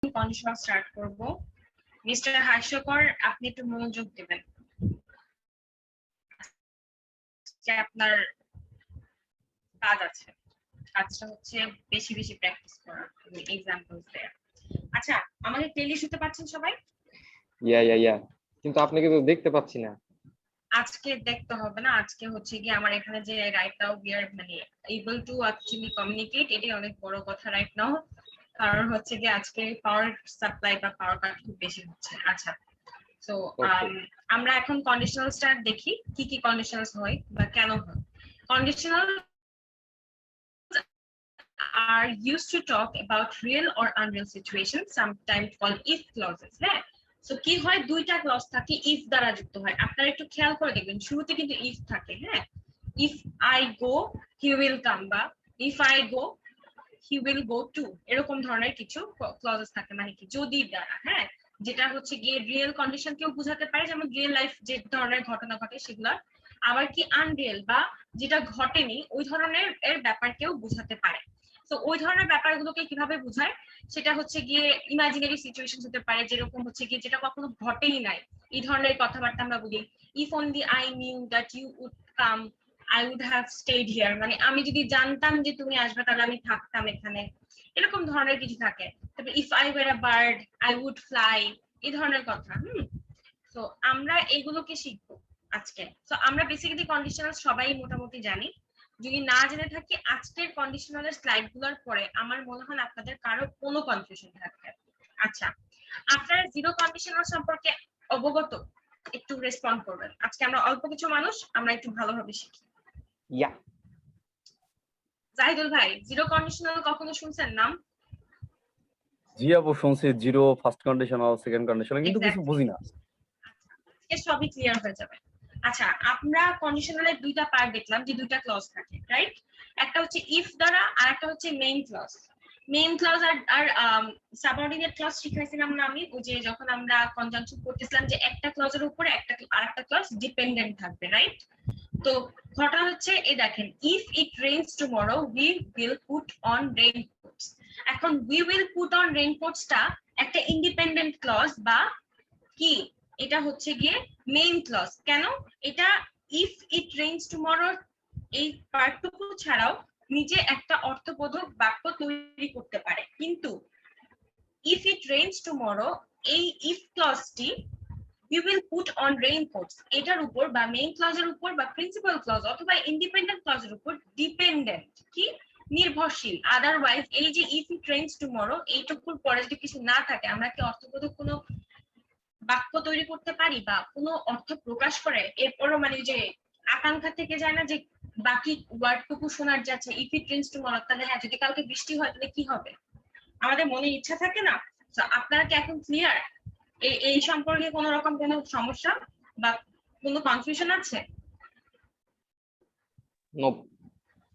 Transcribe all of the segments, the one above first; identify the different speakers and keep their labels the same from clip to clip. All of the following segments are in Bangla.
Speaker 1: কন্ডিশনাল স্টার্ট করব। মিস্টার হাস্যকর, আপনি একটু মনোযোগ দিবেন। আপনার কাজ আছে, কাজটা হচ্ছে বেশি বেশি প্র্যাকটিস করা, এক্সাম্পলস দেয়া। আচ্ছা, আমাকে ক্লিয়ারলি শুনতে পাচ্ছেন সবাই?
Speaker 2: ইয়া কিন্তু আপনাকে তো দেখতে পাচ্ছি না।
Speaker 1: আজকে দেখতে হবে না, আজকে হচ্ছে কি আমার এখানে যে রাইট নাও উই আর মানে এবল টু অ্যাকচুয়ালি কমিউনিকেট, এটাই অনেক বড় কথা রাইট নাও। কারণ হচ্ছে কি আজকে পাওয়ার সাপ্লাই বা পাওয়ার কাট খুব বেশি হচ্ছে। আচ্ছা, সো আমরা এখন কন্ডিশনাল স্টার্ট দেখি কি কি কন্ডিশনালস হয় বা কেন হয়। Conditional are used to talk about real or unreal situations, sometimes called if clauses. হ্যাঁ, সো কি হয়, দুইটা ক্লজ থাকে if দ্বারা যুক্ত হয়। আপনারা একটু খেয়াল করে দেখবেন শুরুতে কিন্তু if থাকে। হ্যাঁ, if I go he will come, বা if I go he will go to, এরকম ধরনের কিছু ক্লজেস থাকে, মানে কি যদি দ্বারা। হ্যাঁ, যেটা হচ্ছে গিয়ে রিয়েল কন্ডিশন কেও বোঝাতে পারে, যেমন রিয়েল লাইফ যে ধরনের ঘটনা ঘটে সেগুলো, আবার কি আনরিয়েল বা যেটা ঘটেনি ওই ধরনের এর ব্যাপারকেও বোঝাতে পারে। তো ওই ধরনের ব্যাপারগুলোকে কিভাবে বোঝায়, সেটা হচ্ছে গিয়ে ইমাজিনারি সিচুয়েশন হতে পারে, যেরকম হচ্ছে গিয়ে যেটা কখনো ঘটেই নাই, এই ধরনের কথাবার্তা আমরা বলি। If only I knew that you would come I would have stayed here, মানে আমি যদি জানতাম যে তুমি আসবে তাহলে আমি থাকতাম এখানে, এরকম ধরনের কিছু থাকে। তবে if I were a bird I would fly, এই ধরনের কথা। তো আমরা এগুলোকে শিখবো আজকে। তো আমরা বেসিক্যালি কন্ডিশনাল সবাই মোটামুটি জানি। যদি না জেনে থাকি, আজকের কন্ডিশনালের স্লাইডগুলোর পরে আমার মনে হয় আপনাদের কারো কোনো কনফিউশন থাকবে। আচ্ছা, আপনারা জিরো কন্ডিশনাল সম্পর্কে অবগত? একটু রেসপন্ড করবেন। আজকে আমরা অল্প কিছু মানুষ, আমরা একটু ভালোভাবে শিখি।
Speaker 2: ইয়া,
Speaker 1: জাহিদুল ভাই, জিরো কন্ডিশনাল কখনো শুনছেন নাম?
Speaker 3: জি আপু শুনছি, zero first conditional second conditional, কিন্তু কিছু বুঝি না।
Speaker 1: আচ্ছা, সবই ক্লিয়ার হয়ে যাবে। আচ্ছা, আমরা কন্ডিশনালের দুইটা পার্ট দেখলাম, যে দুইটা ক্লজ থাকে, রাইট? একটা হচ্ছে ইফ দ্বারা আর একটা হচ্ছে মেইন ক্লজ। মেইন ক্লজ আর সাবঅর্ডিনেট ক্লজ শিখাইছিলাম না আমি, ওই যে যখন আমরা কনজাংশন করতেছিলাম, যে একটা ক্লজের উপরে একটা আরেকটা ক্লজ ডিপেন্ডেন্ট থাকবে, রাইট? তো ঘটনা হচ্ছে এই দেখেন, if it rains tomorrow we will put on raincoats. এখন উই উইল পুট অন রেইনকোটসটা একটা ইন্ডিপেন্ডেন্ট ক্লজ, বা কি এটা হচ্ছে গিয়ে মেইন ক্লজ। কেন? এটা ইফ ইট রেইনস টুমরো এই পার্টটুকু ছাড়াও নিজে একটা অর্থবোধক বাক্য তৈরি করতে পারে, কিন্তু ইফ ইট রেইনস টুমরো এই if ক্লজটি we will put on raincoats এটার উপর বা মেইন ক্লজের উপর বা প্রিন্সিপাল ক্লজ অথবা ইন্ডিপেন্ডেন্ট ক্লজের উপর ডিপেন্ডেন্ট, কি নির্ভরশীল। আদারওয়াইজ এই যে ইফ ইট রেইনস টুমরো এইটুকুর পরে যদি কিছু না থাকে, আমরা কি অর্থবোধক কোনো বাক্য তৈরি করতে পারি বা কোনো অর্থ প্রকাশ করে? এরপরও মানে যে আকাঙ্ক্ষা থেকে যায় না যে বাকি ওয়ার্ডটুকু শোনার যাচ্ছে, ইফ ইট রেইনস টুমরো, তাহলে হ্যাঁ যদি কালকে বৃষ্টি হয় তাহলে কি হবে, আমাদের মনে ইচ্ছা থাকে না? তো আপনারা কি এখন ক্লিয়ার এই সম্পর্কে কোনো রকম কোনো সমস্যা বা কোনো কনফিউশন আছে?
Speaker 2: নো,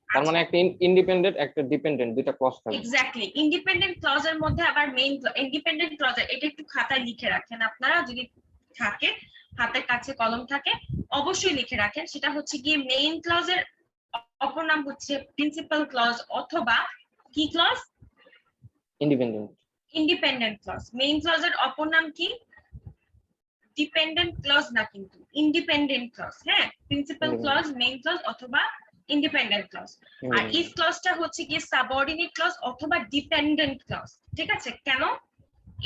Speaker 2: তার মানে একটা ইন্ডিপেন্ডেন্ট একটা ডিপেন্ডেন্ট দুইটা ক্লজ থাকে।
Speaker 1: এক্স্যাক্টলি, ইন্ডিপেন্ডেন্ট ক্লজের মধ্যে আবার মেইন ইন্ডিপেন্ডেন্ট ক্লজ, এটা একটু খাতায় লিখে রাখেন আপনারা, যদি থাকে হাতের কাছে কলম থাকে অবশ্যই লিখে রাখেন। সেটা হচ্ছে গিয়ে মেইন ক্লজের অপর নাম হচ্ছে প্রিন্সিপাল ক্লজ, অথবা কি clause?
Speaker 2: Independent.
Speaker 1: Independent clause. Main ক্লজের অপর নাম কি? ডিপেন্ডেন্ট ক্লজ না, কিন্তু ইন্ডিপেন্ডেন্ট ক্লজ। হ্যাঁ, প্রিন্সিপাল ক্লজ, মেইন ক্লজ অথবা ইন্ডিপেন্ডেন্ট ক্লজ। আর ইফ ক্লজটা হচ্ছে কি সাবঅর্ডিনেট ক্লজ অথবা ডিপেন্ডেন্ট ক্লজ। ঠিক আছে? কেন?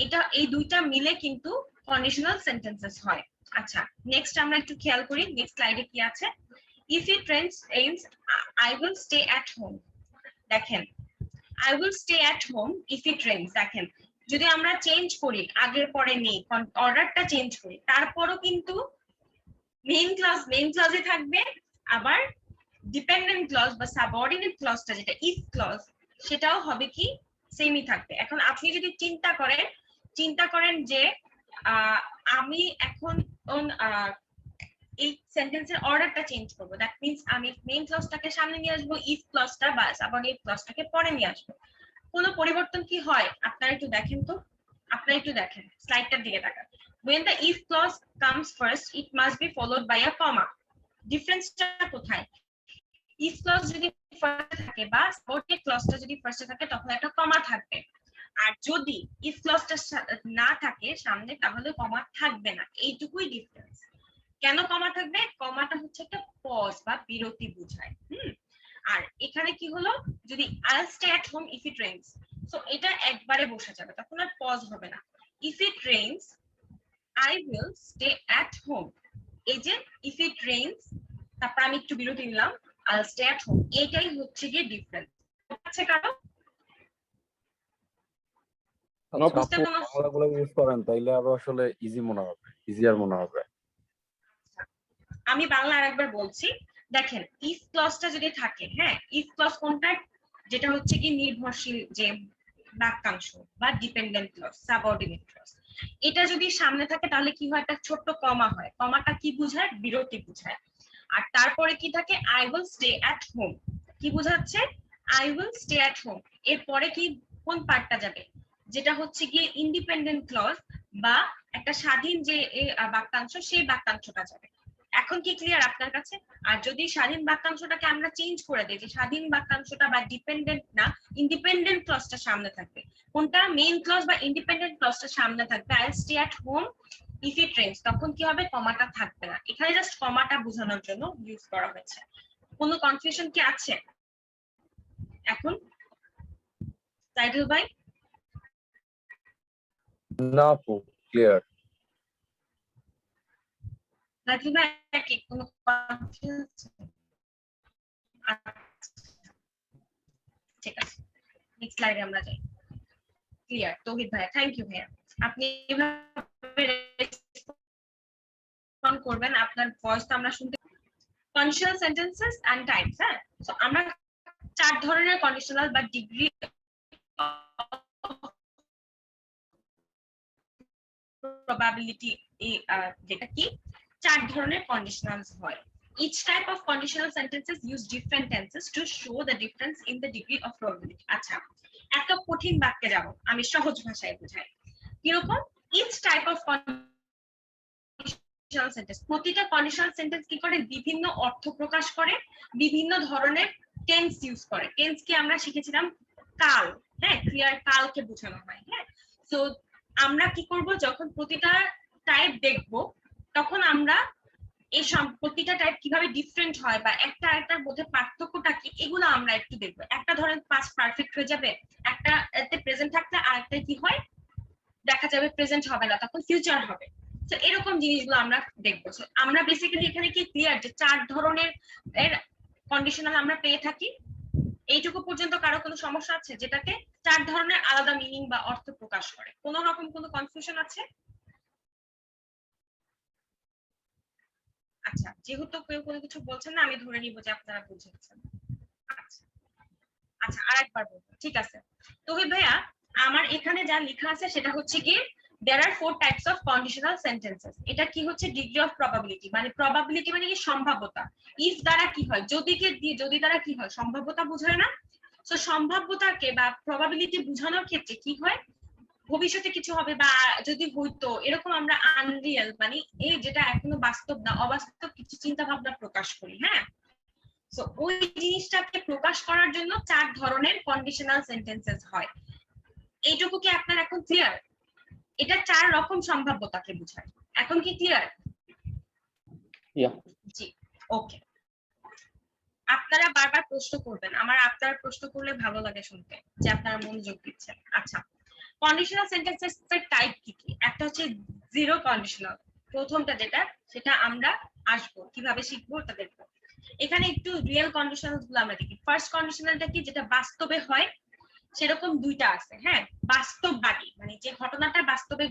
Speaker 1: এটা এই দুইটা মিলে কিন্তু কন্ডিশনাল সেন্টেন্সেস হয়। আচ্ছা, নেক্সট আমরা একটু খেয়াল করি নেক্সট স্লাইডে কি আছে। If it rains I will stay at home. দেখেন, I will stay at home if it rains. দেখেন, যদি আমরা চেঞ্জ করি, আগের পরে নেই, অর্ডারটা চেঞ্জ করি, তারপরও কিন্তু মেইন ক্লজে থাকবে, আবার ডিপেন্ডেন্ট ক্লজ বা সাবঅর্ডিনেট ক্লজটা যেটা ইফ ক্লজ, সেটাও হবে কি সেমই থাকবে। এখন আপনি যদি চিন্তা করেন যে আমি এখন এই সেন্টেন্সের অর্ডারটা চেঞ্জ করবো, দ্যাট মিন্স আমি মেইন ক্লজটাকে সামনে নিয়ে আসবো, ইফ ক্লজটা বা সাবঅর্ডিনেট ক্লজটাকে পরে নিয়ে আসবো। কোনো পরিবর্তন কি হয় আপনারা একটু দেখেন তো, স্লাইডটার দিকে তাকান। when the if clause comes first it must be followed by a comma. ডিফারেন্সটা কোথায়? if clause যদি ফার্স্টে থাকে বা সাবঅর্ডিনেট ক্লজটা যদি ফার্স্টে থাকে তখন একটা কমা থাকবে। আর যদি ইফ ক্লজটা না থাকে সামনে তাহলে কমা থাকবে না, এইটুকুই ডিফারেন্স। কেন কমা থাকবে? কমাটা হচ্ছে একটা পজ বা বিরতি বোঝায়। আর এখানে কি হলো, যদি I'll stay at home if it rains, so এটা একবারে বসে যাবে, তখন আর পজ হবে না। if it rains I will stay at home, এই যে if it rains তারপর আমি একটু বিরতি নিলাম, I'll stay at home, এটাই হচ্ছে গিয়ে ডিফারেন্স। আছে কারো
Speaker 3: আচ্ছা আপু বাংলাগুলো ইউজ করেন তাইলে আরো আসলে ইজি মনে হবে, ইজিয়ার মনে হবে।
Speaker 1: আমি বাংলা আরেকবার বলছি, দেখেন ইফ ক্লজটা যদি থাকে, হ্যাঁ ইফ ক্লজ কোনটা, যেটা হচ্ছে কি নির্ভরশীল যে বাক্যাংশ বা ডিপেন্ডেন্ট ক্লজ, সাবঅর্ডিনেট ক্লজ, এটা যদি সামনে থাকে তাহলে কি হয়, একটা ছোট্ট কমা হয়। কমাটা কি বোঝায়? বিরতি বোঝায়। আর তারপরে কি থাকে? I will stay at home, কি বোঝাচ্ছে? I will stay at home. এরপরে কি কোন পার্টটা যাবে? যেটা হচ্ছে গিয়ে ইন্ডিপেন্ডেন্ট ক্লজ বা একটা স্বাধীন যে বাক্যাংশ, সেই বাক্যাংশটা যাবে। এখন কি ক্লিয়ার আপনার কাছে? আর যদি স্বাধীন বাক্যাংশটাকে আমরা চেঞ্জ করে দিই, যে স্বাধীন বাক্যাংশটা বা ডিপেন্ডেন্ট না ইন্ডিপেন্ডেন্ট ক্লজটা সামনে থাকবে, কোনটা মেইন ক্লজ বা ইন্ডিপেন্ডেন্ট ক্লজটা সামনে থাকবে, I stay at home if it rains, তখন কি হবে? কমাটা থাকবে না। এখানে জাস্ট কমাটা বোঝানোর জন্য ইউজ করা হয়েছে। কোনো কনফিউশন কি আছে এখন সাইদুল ভাই?
Speaker 3: না আপু ক্লিয়ার।
Speaker 1: সাইদুল ভাই কি কোনো কনফিউশন আছে? ঠিক আছে, নেক্সট স্লাইডে আমরা যাই। ক্লিয়ার তৌহিদ ভাই, থ্যাংক ইউ ভাইয়া। আপনি এভাবে রেসপন্ড করবেন, আপনার ভয়েস তো আমরা শুনতে। কন্ডিশনাল সেন্টেন্সেস এন্ড টাইপস, হ্যাঁ সো আমরা 4 ধরনের কন্ডিশনাল বা ডিগ্রি প্রবাবিলিটি, যেটা কি 4 ধরনের কন্ডিশনালস হয়। Each type of conditional sentences use different tenses to show the difference in the degree of probability. আচ্ছা, একটা কঠিন বাক্যে যাব, আমি সহজ ভাষায় বোঝাই। কিরকম? Each type of conditional sentence, প্রতিটা কন্ডিশনাল সেন্টেন্স কি করে? বিভিন্ন অর্থ প্রকাশ করে, বিভিন্ন ধরনের টেন্স ইউজ করে। টেন্স কি আমরা শিখেছিলাম? কাল, হ্যাঁ ক্রিয়ার কালকে বোঝানো হয়। হ্যাঁ সো আমরা কি করব, যখন প্রতিটা টাইপ দেখব তখন আমরা এই প্রতিটা টাইপ কিভাবে ডিফারেন্ট হয় বা একটা আরেকটার মধ্যে পার্থক্যটা কি, এগুলো আমরা একটু দেখবো। একটা ধরেন পাস্ট পারফেক্ট হয়ে যাবে, একটা এতে প্রেজেন্ট থাকলে আরেকটা কি হয়, দেখা যাবে প্রেজেন্ট হবে না, তখন ফিউচার হবে। তো এরকম জিনিসগুলো আমরা দেখবো। আমরা বেসিক্যালি এখানে কি ক্লিয়ার যে 4 ধরনের এর কন্ডিশনাল আমরা পেয়ে থাকি? এইটুকু পর্যন্ত কারো কোনো সমস্যা আছে? যেটাতে 4 ধরনের আলাদা মিনিং বা অর্থ প্রকাশ করে, কোনো রকম কোনো কনফিউশন আছে? আচ্ছা, যেহেতু কেউ কোনো কিছু বলছেন না, আমি ধরে নিব যে আপনারা বুঝেছেন। আচ্ছা আচ্ছা, আরেকবার বলবো, ঠিক আছে। তৌহিদ ভাইয়া, আমার এখানে যা লেখা আছে সেটা হচ্ছে কি there are 4 types of conditional sentences. এটা কি হচ্ছে? ডিগ্রি অফ প্রবাবিলিটি, মানে প্রবাবিলিটি মানে কি? সম্ভাব্যতা। ইফ দ্বারা কি হয়? যদি দ্বারা কি হয়? সম্ভাব্যতা বোঝায় না? সো সম্ভাব্যতাকে বা প্রবাবিলিটি বোঝানোর ক্ষেত্রে কি হয়, ভবিষ্যতে কিছু হবে বা যদি হইতো এরকম আমরা আনরিয়াল মানে এই যেটা এখনো বাস্তব না, অবাস্তব কিছু চিন্তা ভাবনা প্রকাশ করি। হ্যাঁ সো ওই জিনিসটাকে প্রকাশ করার জন্য 4 ধরনের কন্ডিশনাল সেন্টেন্সেস হয়। এইটুকু কি আপনার এখন ক্লিয়ার? এটা 4 রকম সম্ভাব্যতাকে বোঝায়। এখন কি ক্লিয়ার? জি, ওকে। আপনারা বারবার প্রশ্ন করবেন, আমার আপনারা প্রশ্ন করলে ভালো লাগে শুনতে যে আপনারা মনোযোগ দিচ্ছেন। আচ্ছা, কন্ডিশনাল সেন্টেন্সেস এর টাইপ কি কি? একটা হচ্ছে জিরো কন্ডিশনাল, প্রথমটা যেটা, সেটা আমরা আসবো কিভাবে শিখবো ওটা দেখবো। এখানে একটু রিয়েল কন্ডিশনাল গুলো আমরা দেখি। ফার্স্ট কন্ডিশনালটা কি? যেটা বাস্তবে হয়, সেরকম দুইটা আছে। হ্যাঁ বাস্তববাদী মানে যে ঘটনাটা বাস্তবে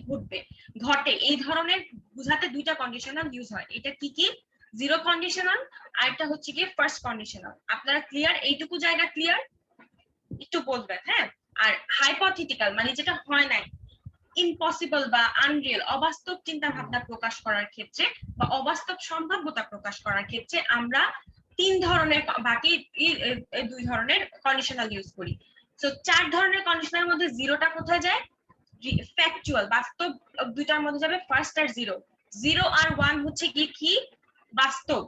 Speaker 1: ঘটে, এই ধরনের বুঝাতে দুইটা কন্ডিশনাল ইউজ হয়। এটা কি কি? জিরো কন্ডিশনাল, আর একটা হচ্ছে কি ফার্স্ট কন্ডিশনাল। আপনারা ক্লিয়ার? এইটুকু জায়গা ক্লিয়ার? একটু বলবেন। হ্যাঁ আর হাইপোথেটিক্যাল মানে যেটা হয় নাই, ইম্পসিবল বা আনরিয়েল, অবাস্তব চিন্তা ভাবনা প্রকাশ করার ক্ষেত্রে বা অবাস্তব সম্ভাব্যতা প্রকাশ করার ক্ষেত্রে আমরা 3 ধরনের, বাকি 2 ধরনের কন্ডিশনাল ইউজ করি। সো 4 ধরনের কন্ডিশনালের মধ্যে জিরোটা কোথায় যায়? ফ্যাকচুয়াল, বাস্তব দুইটার মধ্যে যাবে ফার্স্ট আর জিরো। 0 আর 1 হচ্ছে কি বাস্তব,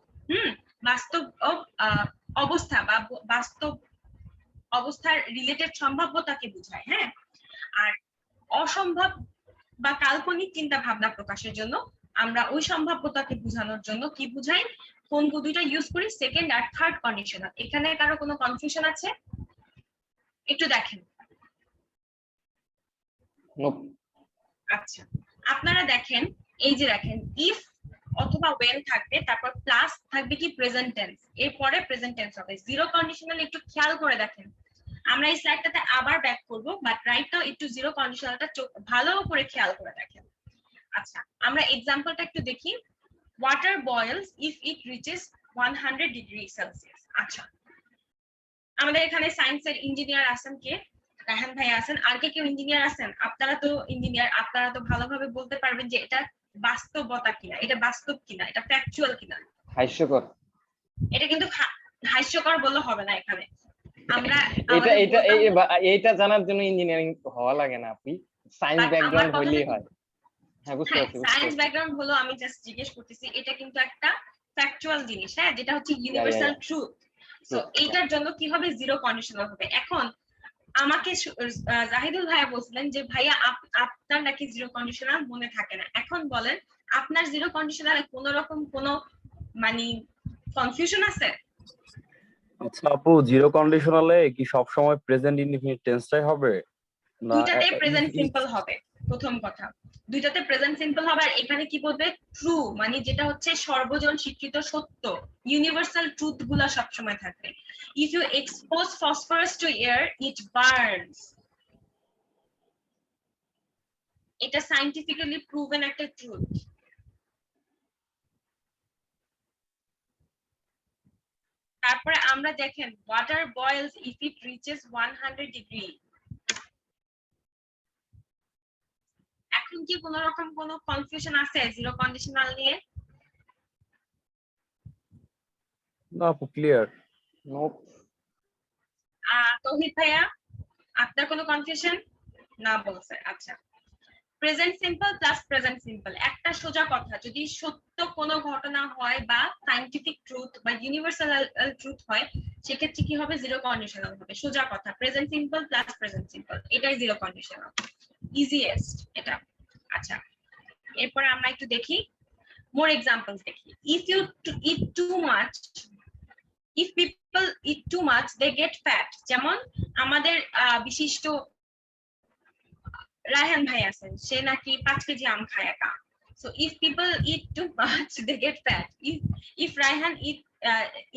Speaker 1: বাস্তব অবস্থা বা বাস্তব অবস্থার রিলেটেড সম্ভাব্যতাকে বোঝায়। হ্যাঁ আর অসম্ভব বা কাল্পনিক চিন্তা ভাবনা প্রকাশের জন্য আমরা ওই সম্ভাব্যতাকে বোঝানোর জন্য কি বুঝাই, কোন দুইটা ইউজ করি, সেকেন্ড আর থার্ড কন্ডিশনাল। এখানে কারো কোনো কনফিউশন আছে? একটু দেখেন।
Speaker 2: Nope.
Speaker 1: আচ্ছা, আপনারা দেখেন, এই যে দেখেন, ইফ অথবা ওয়েন থাকবে, তারপর প্লাস থাকবে কি প্রেজেন্ট টেন্স, এরপরে প্রেজেন্ট টেন্স হবে। জিরো কন্ডিশনাল একটু খেয়াল করে দেখেন। আমরা এই স্লাইডটাতে আবার ব্যাক করব, বাট রাইট নাও একটু জিরো কন্ডিশনালটা ভালো করে খেয়াল করে দেখেন। আচ্ছা, আমরা এক্সাম্পলটা একটু দেখি। Water boils if it reaches 100 degree Celsius. আচ্ছা, আমাদের এখানে সায়েন্সের ইঞ্জিনিয়ার আছেন কে? রাহান ভাই আছেন। আর কে কেউ ইঞ্জিনিয়ার আছেন? আপনারা তো ইঞ্জিনিয়ার, আপনারা তো ভালোভাবে বলতে পারবেন যে এটা বাস্তবতা কিনা, এটা বাস্তব কিনা, এটা ফ্যাকচুয়াল কিনা।
Speaker 2: হাস্যকর।
Speaker 1: এটা কিন্তু হাস্যকর বললে হবে না। এখানে আমরা
Speaker 2: এইটা জানার জন্য ইঞ্জিনিয়ারিং হওয়া লাগে না, আপনি সায়েন্স ব্যাকগ্রাউন্ড হইলেই হয়। হ্যাঁ, বুঝতে পারছি।
Speaker 1: সায়েন্স ব্যাকগ্রাউন্ড হলো, আমি জাস্ট জিজ্ঞেস করতেছি, এটা কিন্তু একটা ফ্যাকচুয়াল জিনিস, হ্যাঁ, যেটা হচ্ছে ইউনিভার্সাল ট্রুথ। সো এইটার জন্য কি হবে, জিরো কন্ডিশনাল হবে। এখন আমাকে জাহিদুল ভাইয়া বলছিলেন যে ভাইয়া আপনার নাকি জিরো কন্ডিশনাল মনে থাকে না। এখন বলেন, আপনার জিরো কন্ডিশনালে কোন রকম কোন মানে কনফিউশন আছে?
Speaker 3: আচ্ছা আপু, জিরো কন্ডিশনালে কি সব সময় প্রেজেন্ট ইনডিফিনিট টেন্সটাই হবে না?
Speaker 1: দুইটাতে প্রেজেন্ট সিম্পল হবে। প্রথম কথা, দুইটাতে প্রেজেন্ট সিম্পল হবে। আর এখানে কি বলবে, ট্রু, মানে যেটা হচ্ছে সর্বজন স্বীকৃত সত্য, ইউনিভার্সাল ট্রুথ গুলা সবসময় থাকবে। If you expose phosphorus to air it burns, এটা সায়েন্টিফিক্যালি প্রুভেন একটা ট্রুথ। তারপরে আমরা দেখেন, water boils if it reaches 100 degree. এখন কি কোন রকম কোন কনফিউশন আছে জিরো কন্ডিশনাল নিয়ে?
Speaker 3: না আপু, ক্লিয়ার।
Speaker 2: নোপ।
Speaker 1: তৌহিদ ভাইয়া, আপনার কোনো কনফিউশন? না বলছে। আচ্ছা, present simple plus present simple, একটা সোজা কথা, যদি সত্য কোনো ঘটনা হয় বা সায়েন্টিফিক ট্রুথ বা ইউনিভার্সাল ট্রুথ হয়, সেক্ষেত্রে কি হবে, জিরো কন্ডিশনাল হবে। সোজা কথা, present simple plus present simple, এটাই জিরো কন্ডিশনাল, ইজিয়েস্ট এটা। আচ্ছা, এরপরে আমরা একটু দেখি, মোর এক্সাম্পলস দেখি। If you eat too much, if people eat too much they get fat. যেমন আমাদের বিশিষ্ট রায়হান ভাই আছেন, সে নাকি 5 কেজি আম খায় একা। So if people eat too much, they get fat. If Raihan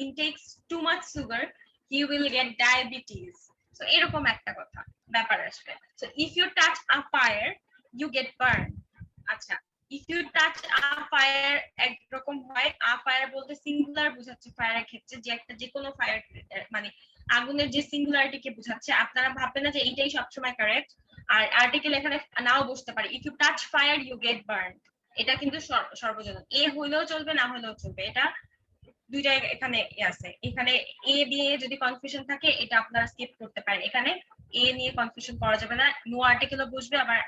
Speaker 1: intakes too much sugar, he will get diabetes. So এরকম একটা কথা ব্যাপার আসবে। So if you touch a fire, you get burned. আচ্ছা, if you touch a fire একরকম হয়, a fire বলতে সিঙ্গুলার বোঝাচ্ছে ফায়ারের ক্ষেত্রে, যে একটা যে কোনো ফায়ার মানে আগুনের যে সিঙ্গুলারিটিকে বোঝাচ্ছে। আপনারা ভাববেন না যে এইটাই সবসময় কারেক্ট, আর আর্টিকেল এখানে নাও বসতে পারে। If you touch fire you get burn, এটা কিন্তু সর্বজনীন, এ হইলেও চলবে না হইলেও চলবে, এটা দুইটা এখানে আছে। এখানে এ দিয়ে যদি কনফিউশন থাকে, এটা আপনারা স্কিপ করতে পারেন। এখানে এ নিয়ে কনফিউশন করা যাবে না, নো আর্টিকেলও বসবে, আবার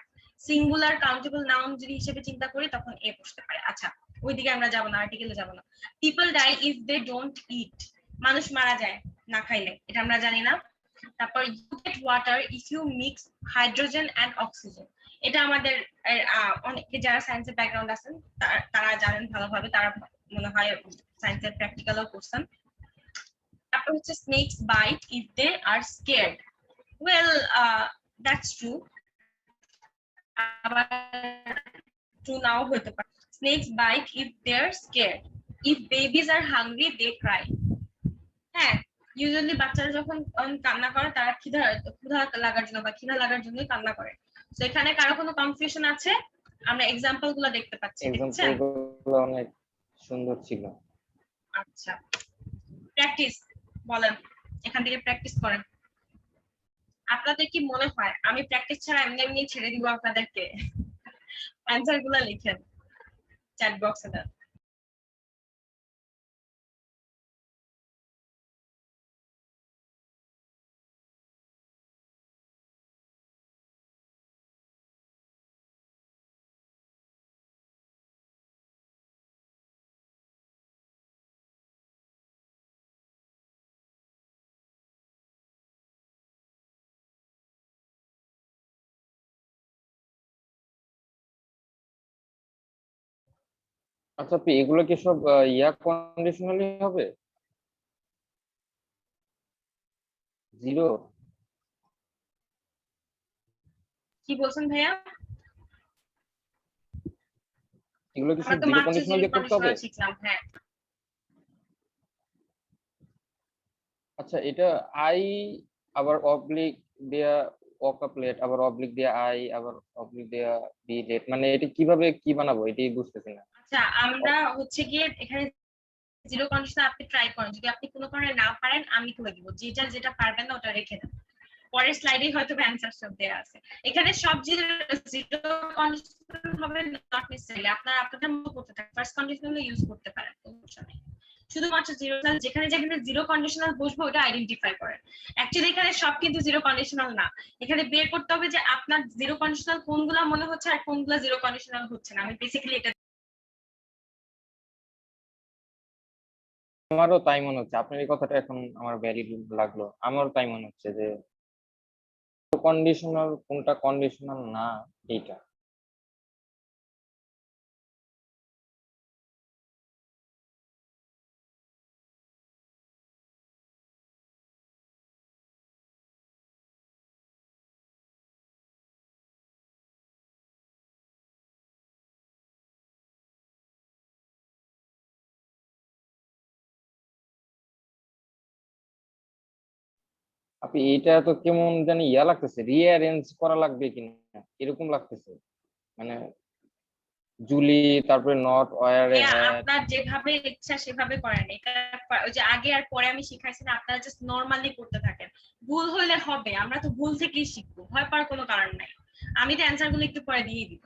Speaker 1: সিঙ্গুলার কাউন্টেবল নাউন যদি হিসেবে চিন্তা করি তখন এ বসতে পারে। আচ্ছা, ওইদিকে আমরা যাবো না, আর্টিকেলে যাবো না। People die if they don't eat, মানুষ মারা যায় না খাইলে, এটা আমরা জানি না। তারপর you get water if you mix hydrogen and oxygen, এটা আমাদের অনেকে যারা সায়েন্সের ব্যাকগ্রাউন্ড আছেন তারা জানেন ভালোভাবে, তারা মনে হয় সায়েন্সের প্র্যাকটিক্যালও করছেন। তারপর হচ্ছে snakes bite if they are scared. Well, that's true, আবার ট্রু নাও হতে পারে। Snakes bite if they are scared, if babies are hungry they cry. হ্যাঁ, ইউজুয়ালি বাচ্চারা যখন কান্না করে, তারা ক্ষুধা লাগার জন্য বা খিদা লাগার জন্যই কান্না করে। তো এখানে কারো কোনো কনফিউশন আছে? আমরা এক্সাম্পল গুলো দেখতে পাচ্ছি, দেখছেন?
Speaker 2: এক্সাম্পলগুলো অনেক সুন্দর ছিল।
Speaker 1: আচ্ছা, প্র্যাকটিস বলেন, এখান থেকে প্র্যাকটিস করেন। আপনাদের কি মনে হয় আমি প্র্যাকটিস ছাড়া এমনি এমনি ছেড়ে দিব আপনাদেরকে? অ্যান্সার গুলো লিখেন চ্যাট বক্সে।
Speaker 2: আচ্ছা আপু এগুলো কি সব ইয়া কন্ডিশনালি হবে? জিরো?
Speaker 1: কি বলছেন ভাইয়া?
Speaker 2: এগুলো কি
Speaker 1: আমরা
Speaker 2: সব
Speaker 1: তো
Speaker 2: জিরো
Speaker 1: মাত্র
Speaker 2: কন্ডিশনাল
Speaker 1: জিরো
Speaker 2: দিয়ে করতে হবে?
Speaker 1: কন্ডিশনাল শিখলাম। হ্যাঁ,
Speaker 2: আচ্ছা এটা আই আবার অবলিক দেয়া অকাপলেট আবার অবলিক দেয়া আই আবার অবলিক দেয়া বি লেট, মানে এটা কিভাবে কি বানাবো এটাই বুঝতেছি না।
Speaker 1: আচ্ছা আমরা হচ্ছে গিয়ে এখানে জিরো কন্ডিশন আপনি ট্রাই করেন, যদি আপনি কোনো কারণে না পারেন আমি করে দিব, যেটা যেটা পারবেন না ওটা রেখে দেন, পরের স্লাইডে হয়তো অ্যান্সার সব দেয়া আছে। এখানে সব জিরো জিরো কন্ডিশন হবে নট নেসেসারিলি, আপনারা আপনাদের মতো করতে থাকেন, ফার্স্ট কন্ডিশনাল ইউজ করতে পারেন, সমস্যা নেই। শুধুমাত্র জিরো, যেখানে যেখানে জিরো কন্ডিশনাল বসবো ওটা আইডেন্টিফাই করেন। অ্যাকচুয়ালি এখানে সব কিন্তু জিরো কন্ডিশনাল না, এখানে বের করতে হবে যে আপনার জিরো কন্ডিশনাল কোনগুলা মনে হচ্ছে আর কোনগুলা জিরো কন্ডিশনাল হচ্ছে না। আমি বেসিক্যালি এটা
Speaker 2: আমারও তাই মনে হচ্ছে, আপনার এই কথাটা এখন আমার ভ্যালিড লাগলো, আমারও তাই মনে হচ্ছে যে কন্ডিশনাল কোনটা কন্ডিশনাল না এইটা। আপনি এইটা তো কেমন জানি ইয়া লাগতেছে, রিঅ্যারেঞ্জ করা লাগবে কিনা এরকম লাগতেছে, মানে জুলি তারপরে নট ওয়্যার এ
Speaker 1: ভাইয়া
Speaker 2: হ্যাড।
Speaker 1: আপনার যেভাবে ইচ্ছা সেভাবে করেন, এটা ওই যে আগে আর পরে আমি শিখাইছি না, আপনারা জাস্ট নরমালি করতে থাকেন, ভুল হলে হবে, আমরা তো ভুল থেকেই শিখবো, ভয় পাওয়ার কোনো কারণ নাই। আমি তো অ্যান্সার গুলো একটু পরে দিয়ে দিব।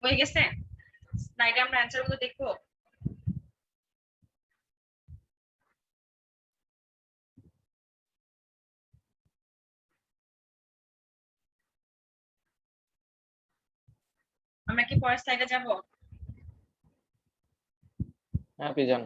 Speaker 1: হয়ে গেছে, স্লাইডে আমরা অ্যান্সার গুলো দেখবো। আমরা কি পরের স্লাইডে যাব?
Speaker 2: হ্যাঁ আপনি যান।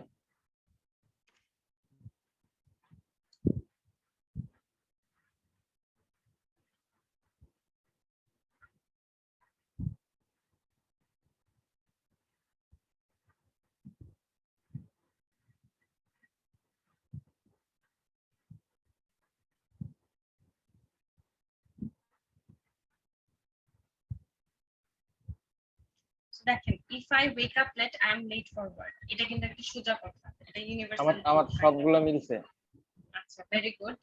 Speaker 1: দেখেন, if I wake up late I am late for work, এটা কিন্তু একটা সোজা কথা, এটা
Speaker 2: আমার
Speaker 1: ইউনিভার্সাল
Speaker 2: আমার
Speaker 1: ট্রুথ।
Speaker 2: সবগুলা মিলছে।
Speaker 1: আচ্ছা, very good.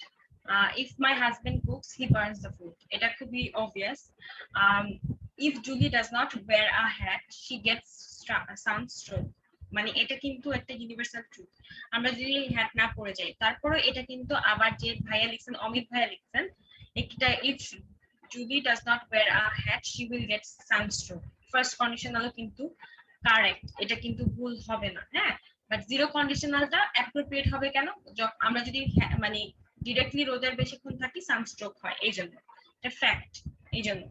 Speaker 1: If my husband cooks he burns the food, এটা খুবই obvious. If Julie does not wear a hat she gets sunstroke, মানে এটা কিন্তু একটা ইউনিভার্সাল ট্রুথ। আমরা যদি হ্যাট না পরে যাই, তারপরে এটা কিন্তু আবার যে ভাইয়া লিখছেন, অমিত ভাইয়া লিখছেন, এটা if Julie does not wear a hat she will get sunstroke, first কন্ডিশনালও কিন্তু কারেক্ট, এটা কিন্তু ভুল হবে না। হ্যাঁ, বাট জিরো কন্ডিশনালটা অ্যাপ্রোপ্রিয়েট হবে কেন? আমরা যদি মানে ডিরেক্টলি রোদের বেশিক্ষণ থাকি সানস্ট্রোক হয়, এই জন্য এটা ফ্যাক্ট, এই জন্য।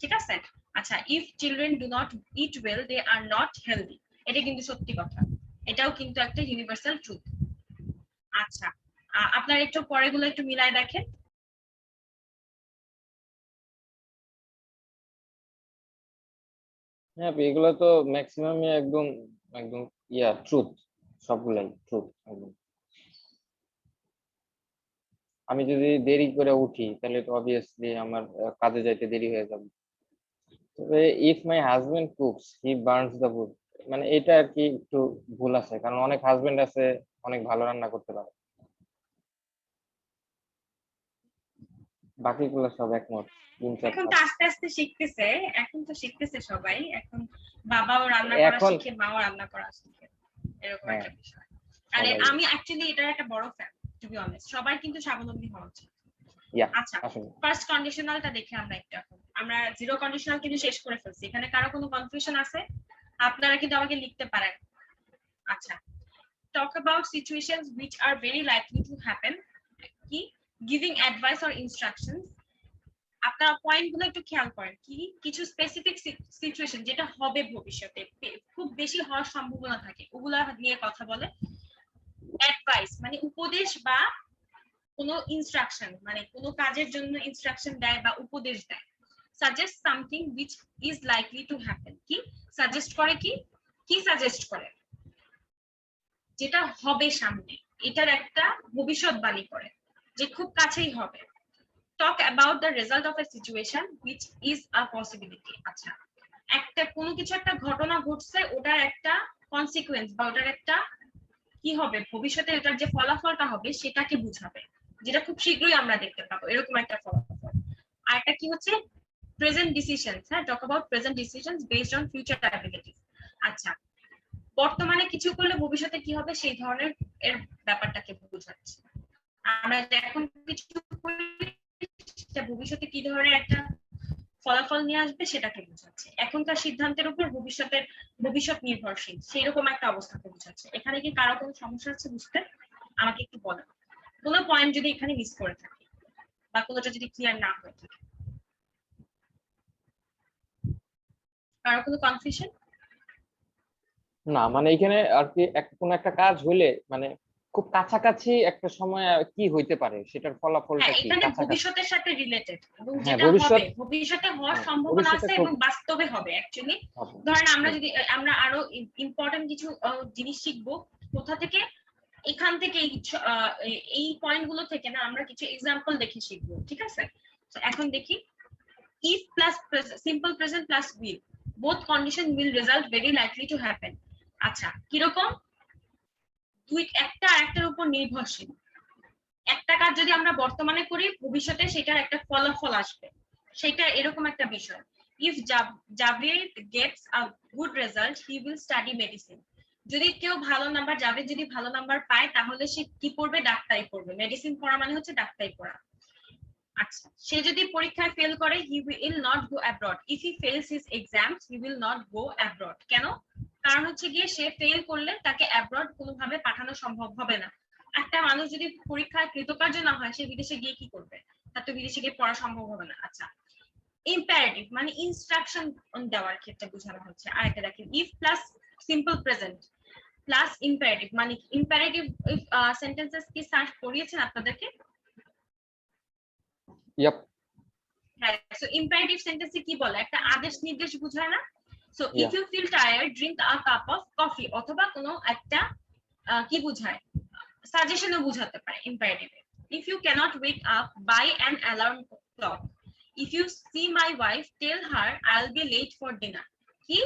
Speaker 1: ঠিক আছে। আচ্ছা, if children do not eat well they are not healthy, এটা কিন্তু সত্যি কথা, এটাও কিন্তু একটা ইউনিভার্সাল ট্রুথ। আচ্ছা, আপনার একটু পরেগুলো একটু মিলায় দেখেন।
Speaker 2: হ্যাঁ আপু এগুলো তো ম্যাক্সিমামই একদম একদম ইয়া ট্রুথ, সবগুলাই ট্রুথ একদম। আমি যদি দেরি করে উঠি তাহলে তো অবভিয়াসলি আমার কাজে যাইতে দেরি হয়ে যাবে। তবে if my husband cooks he burns the food, মানে এটা আর কি একটু ভুল আছে, কারণ অনেক হাজবেন্ড আছে অনেক ভালো রান্না করতে পারে। বাকিগুলো সব একমত 3 4
Speaker 1: এখন তো
Speaker 2: 5
Speaker 1: আস্তে আস্তে শিখতেছে, এখন তো শিখতেছে সবাই, এখন বাবাও রান্না করা
Speaker 2: এখন
Speaker 1: শিখে, মাও রান্না করা শিখে, এরকম
Speaker 2: হ্যাঁ
Speaker 1: একটা বিষয়। আরে
Speaker 2: সবাই
Speaker 1: আমি অ্যাকচুয়ালি এটার একটা বড় ফ্যান, টু বি অনেস্ট, সবাই কিন্তু স্বাবলম্বী হওয়া উচিত।
Speaker 2: ইয়া
Speaker 1: আচ্ছা,
Speaker 2: আসলে
Speaker 1: ফার্স্ট কন্ডিশনালটা দেখে আমরা একটু এখন, আমরা জিরো কন্ডিশনাল কিন্তু শেষ করে ফেলছি। এখানে কারো কোনো কনফিউশন আছে? আপনারা কিন্তু আমাকে লিখতে পারেন। আচ্ছা, talk about situations which are very likely to happen, কি giving advice or instructions। আপনারা পয়েন্টগুলো একটু খেয়াল করেন, কি কিছু স্পেসিফিক সিচুয়েশন যেটা হবে ভবিষ্যতে, খুব বেশি হওয়ার সম্ভাবনা থাকে, ওগুলা নিয়ে কথা বলে। অ্যাডভাইস মানে উপদেশ বা কোনো ইনস্ট্রাকশন, মানে কোনো কাজের জন্য ইনস্ট্রাকশন দেয় বা উপদেশ দেয়। Suggest something which is likely to happen, কি সাজেস্ট করে, কি কি সাজেস্ট করে, যেটা হবে সামনে, এটার একটা ভবিষ্যৎবাণী করে যে খুব কাছেই হবে। talk about the result of a situation which is a possibility। আচ্ছা, একটা কোনো কিছু একটা ঘটনা ঘটছে, ওটার একটা কনসিকুয়েন্স বা ওটার একটা কি হবে ভবিষ্যতে, ওটার যে ফলাফলটা হবে সেটাকে বুঝাবে, যেটা খুব শীঘ্রই আমরা দেখতে পাবো, এরকম একটা ফলাফল। আর একটা কি হচ্ছে প্রেজেন্ট ডিসিশনস, হ্যাঁ, talk about present decisions based on future abilities. আচ্ছা, বর্তমানে কিছু করলে ভবিষ্যতে কি হবে সেই ধরনের এর ব্যাপারটাকে বোঝাচ্ছে। আমরা এখন কিছু করি সেটা ভবিষ্যতে কি ধরনের একটা ফলাফল নিয়ে আসবে সেটাকে বোঝাচ্ছে। এখনকার সিদ্ধান্তের উপর ভবিষ্যৎ নির্ভরশীল, সেই রকম একটা অবস্থাকে বোঝাচ্ছে। এখানে কি কারো কোনো সমস্যা আছে বুঝতে? আমাকে একটু বলেন, কোনো পয়েন্ট যদি এখানে মিস করে থাকে বা কোনোটা যদি ক্লিয়ার না হয়ে থাকে, কারো কোনো কনফিউশন?
Speaker 2: না মানে এখানে আর কি কোনো একটা কাজ হইলে মানে খুব কাছাকাছি একটা সময় কি হইতে পারে সেটার ফলাফলটা
Speaker 1: হ্যাঁ,
Speaker 2: কি
Speaker 1: এখানে
Speaker 2: কাছাকাছি।
Speaker 1: ভবিষ্যতের সাথে রিলেটেড এবং
Speaker 2: হ্যাঁ
Speaker 1: যেটা হবে ভবিষ্যতে হওয়ার
Speaker 2: হ্যাঁ
Speaker 1: সম্ভাবনা
Speaker 2: ভবিষ্যতে
Speaker 1: আছে
Speaker 2: খুব
Speaker 1: এবং বাস্তবে হবে অ্যাকচুয়ালি।
Speaker 2: হবে।
Speaker 1: ধরেন আমরা আরো ইম্পর্টেন্ট কিছু জিনিস শিখবো কোথা থেকে, এখান থেকে এই পয়েন্টগুলো থেকে না, আমরা কিছু এক্সাম্পল দেখে শিখবো, ঠিক আছে? তো এখন দেখি, if plus simple present plus will, both condition will result very likely to happen। আচ্ছা, কিরকম? একটা আরেকটার উপর নির্ভরশীল। একটা কাজ যদি আমরা বর্তমানে করি, ভবিষ্যতে সেটার একটা ফলাফল আসবে, সেটা এরকম একটা বিষয়। if Javier gets a good result, he will study medicine। যদি কেউ ভালো নাম্বার, জাভেদ যদি ভালো নাম্বার পায়, তাহলে সে কি পড়বে? ডাক্তারি পড়বে। মেডিসিন পড়া মানে হচ্ছে ডাক্তারি পড়া। আচ্ছা, সে যদি পরীক্ষায় ফেল করে, he will not go abroad। if he fails his exams, he will not go abroad। কেন? কারণ হচ্ছে গিয়ে সে ফেল করলে তাকে অ্যাব্রড কোনোভাবে পাঠানো সম্ভব হবে না। একটা মানুষ যদি পরীক্ষায় কৃতকার্য না হয়, সে বিদেশে গিয়ে কি করবে? তার তো বিদেশে গিয়ে পড়া সম্ভব হবে না। আচ্ছা, ইম্পারেটিভ মানে ইনস্ট্রাকশন দেওয়ার ক্ষেত্রে বোঝানো হচ্ছে। আরেকটা দেখেন, if plus simple present plus imperative, মানে ইম্পারেটিভ সেন্টেন্সেস কি স্যার পড়িয়েছেন আপনাদেরকে?
Speaker 2: ইয়াপ
Speaker 1: হ্যাঁ, সো ইম্পারেটিভ সেন্টেন্সে কি বলে? একটা আদেশ নির্দেশ বোঝায় না? So if
Speaker 2: Yeah.
Speaker 1: You feel tired, drink a cup of coffee, অথবা কোনো একটা কি বোঝায়? সাজেশনও বোঝাতে পারে ইম্পারেটিভে। If you can't wake up, buy an alarm clock. If you see my wife, tell her I will be late for dinner. কি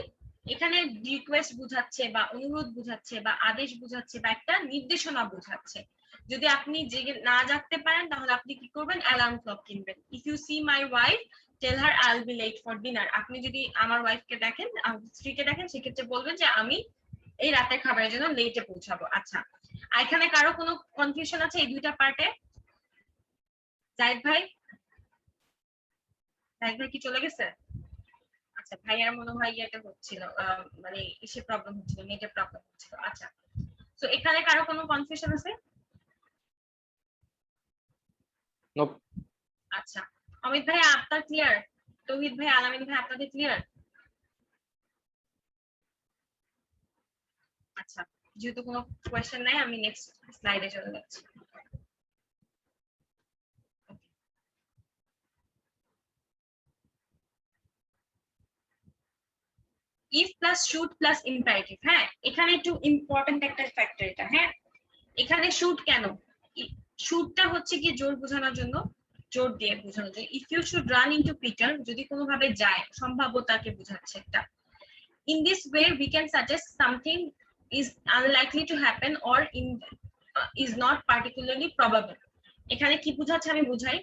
Speaker 1: এখানে রিকোয়েস্ট বুঝাচ্ছে বা অনুরোধ বুঝাচ্ছে বা আদেশ বুঝাচ্ছে বা একটা নির্দেশনা বুঝাচ্ছে। যদি আপনি জেগে না জাগতে পারেন, তাহলে আপনি কি করবেন? অ্যালার্ম ক্লক কিনবেন। If you see my wife, tell her I will be late for dinner. আপনি যদি আমার ওয়াইফকে দেখেন, স্ত্রীকে দেখেন, সেক্ষেত্রে বলবেন যে আমি এই রাতের খাবারের জন্য লেটে পৌঁছাবো। আচ্ছা, এখানে কারো কোনো কনফিউশন আছে এই দুইটা পার্টে? জাহিদ ভাই কি চলে গেছে? আচ্ছা, ভাইয়ার মনে হয় এটা হচ্ছিল, মানে ইসে প্রবলেম হচ্ছিল, নেটের প্রবলেম হচ্ছিল। আচ্ছা, তো এখানে কারো কোনো কনফিউশন আছে?
Speaker 2: নোপ
Speaker 1: আচ্ছা, অমিত ভাই আপনার ক্লিয়ার? তৌহিদ ভাই, আলামিন ভাই, আপনাদের ক্লিয়ার? আচ্ছা, যেহেতু কোনো কোয়েশ্চেন নাই, আমি নেক্সট স্লাইডে চলে যাচ্ছি। If plus should plus imperative. হ্যাঁ, এখানে একটু ইম্পর্টেন্ট একটা ফ্যাক্টর এটা। হ্যাঁ, এখানে শুড কেন? শুডটা হচ্ছে কি জোর বোঝানোর জন্য, জোর দিয়ে বোঝানোর জন্য। If you should run into Peter, যদি কোনোভাবে যায়, সম্ভাব্যতাকে বোঝাচ্ছে একটা। In this way we can suggest something is unlikely to happen or is not particularly probable. এখানে কি বোঝাচ্ছে আমি বুঝাই।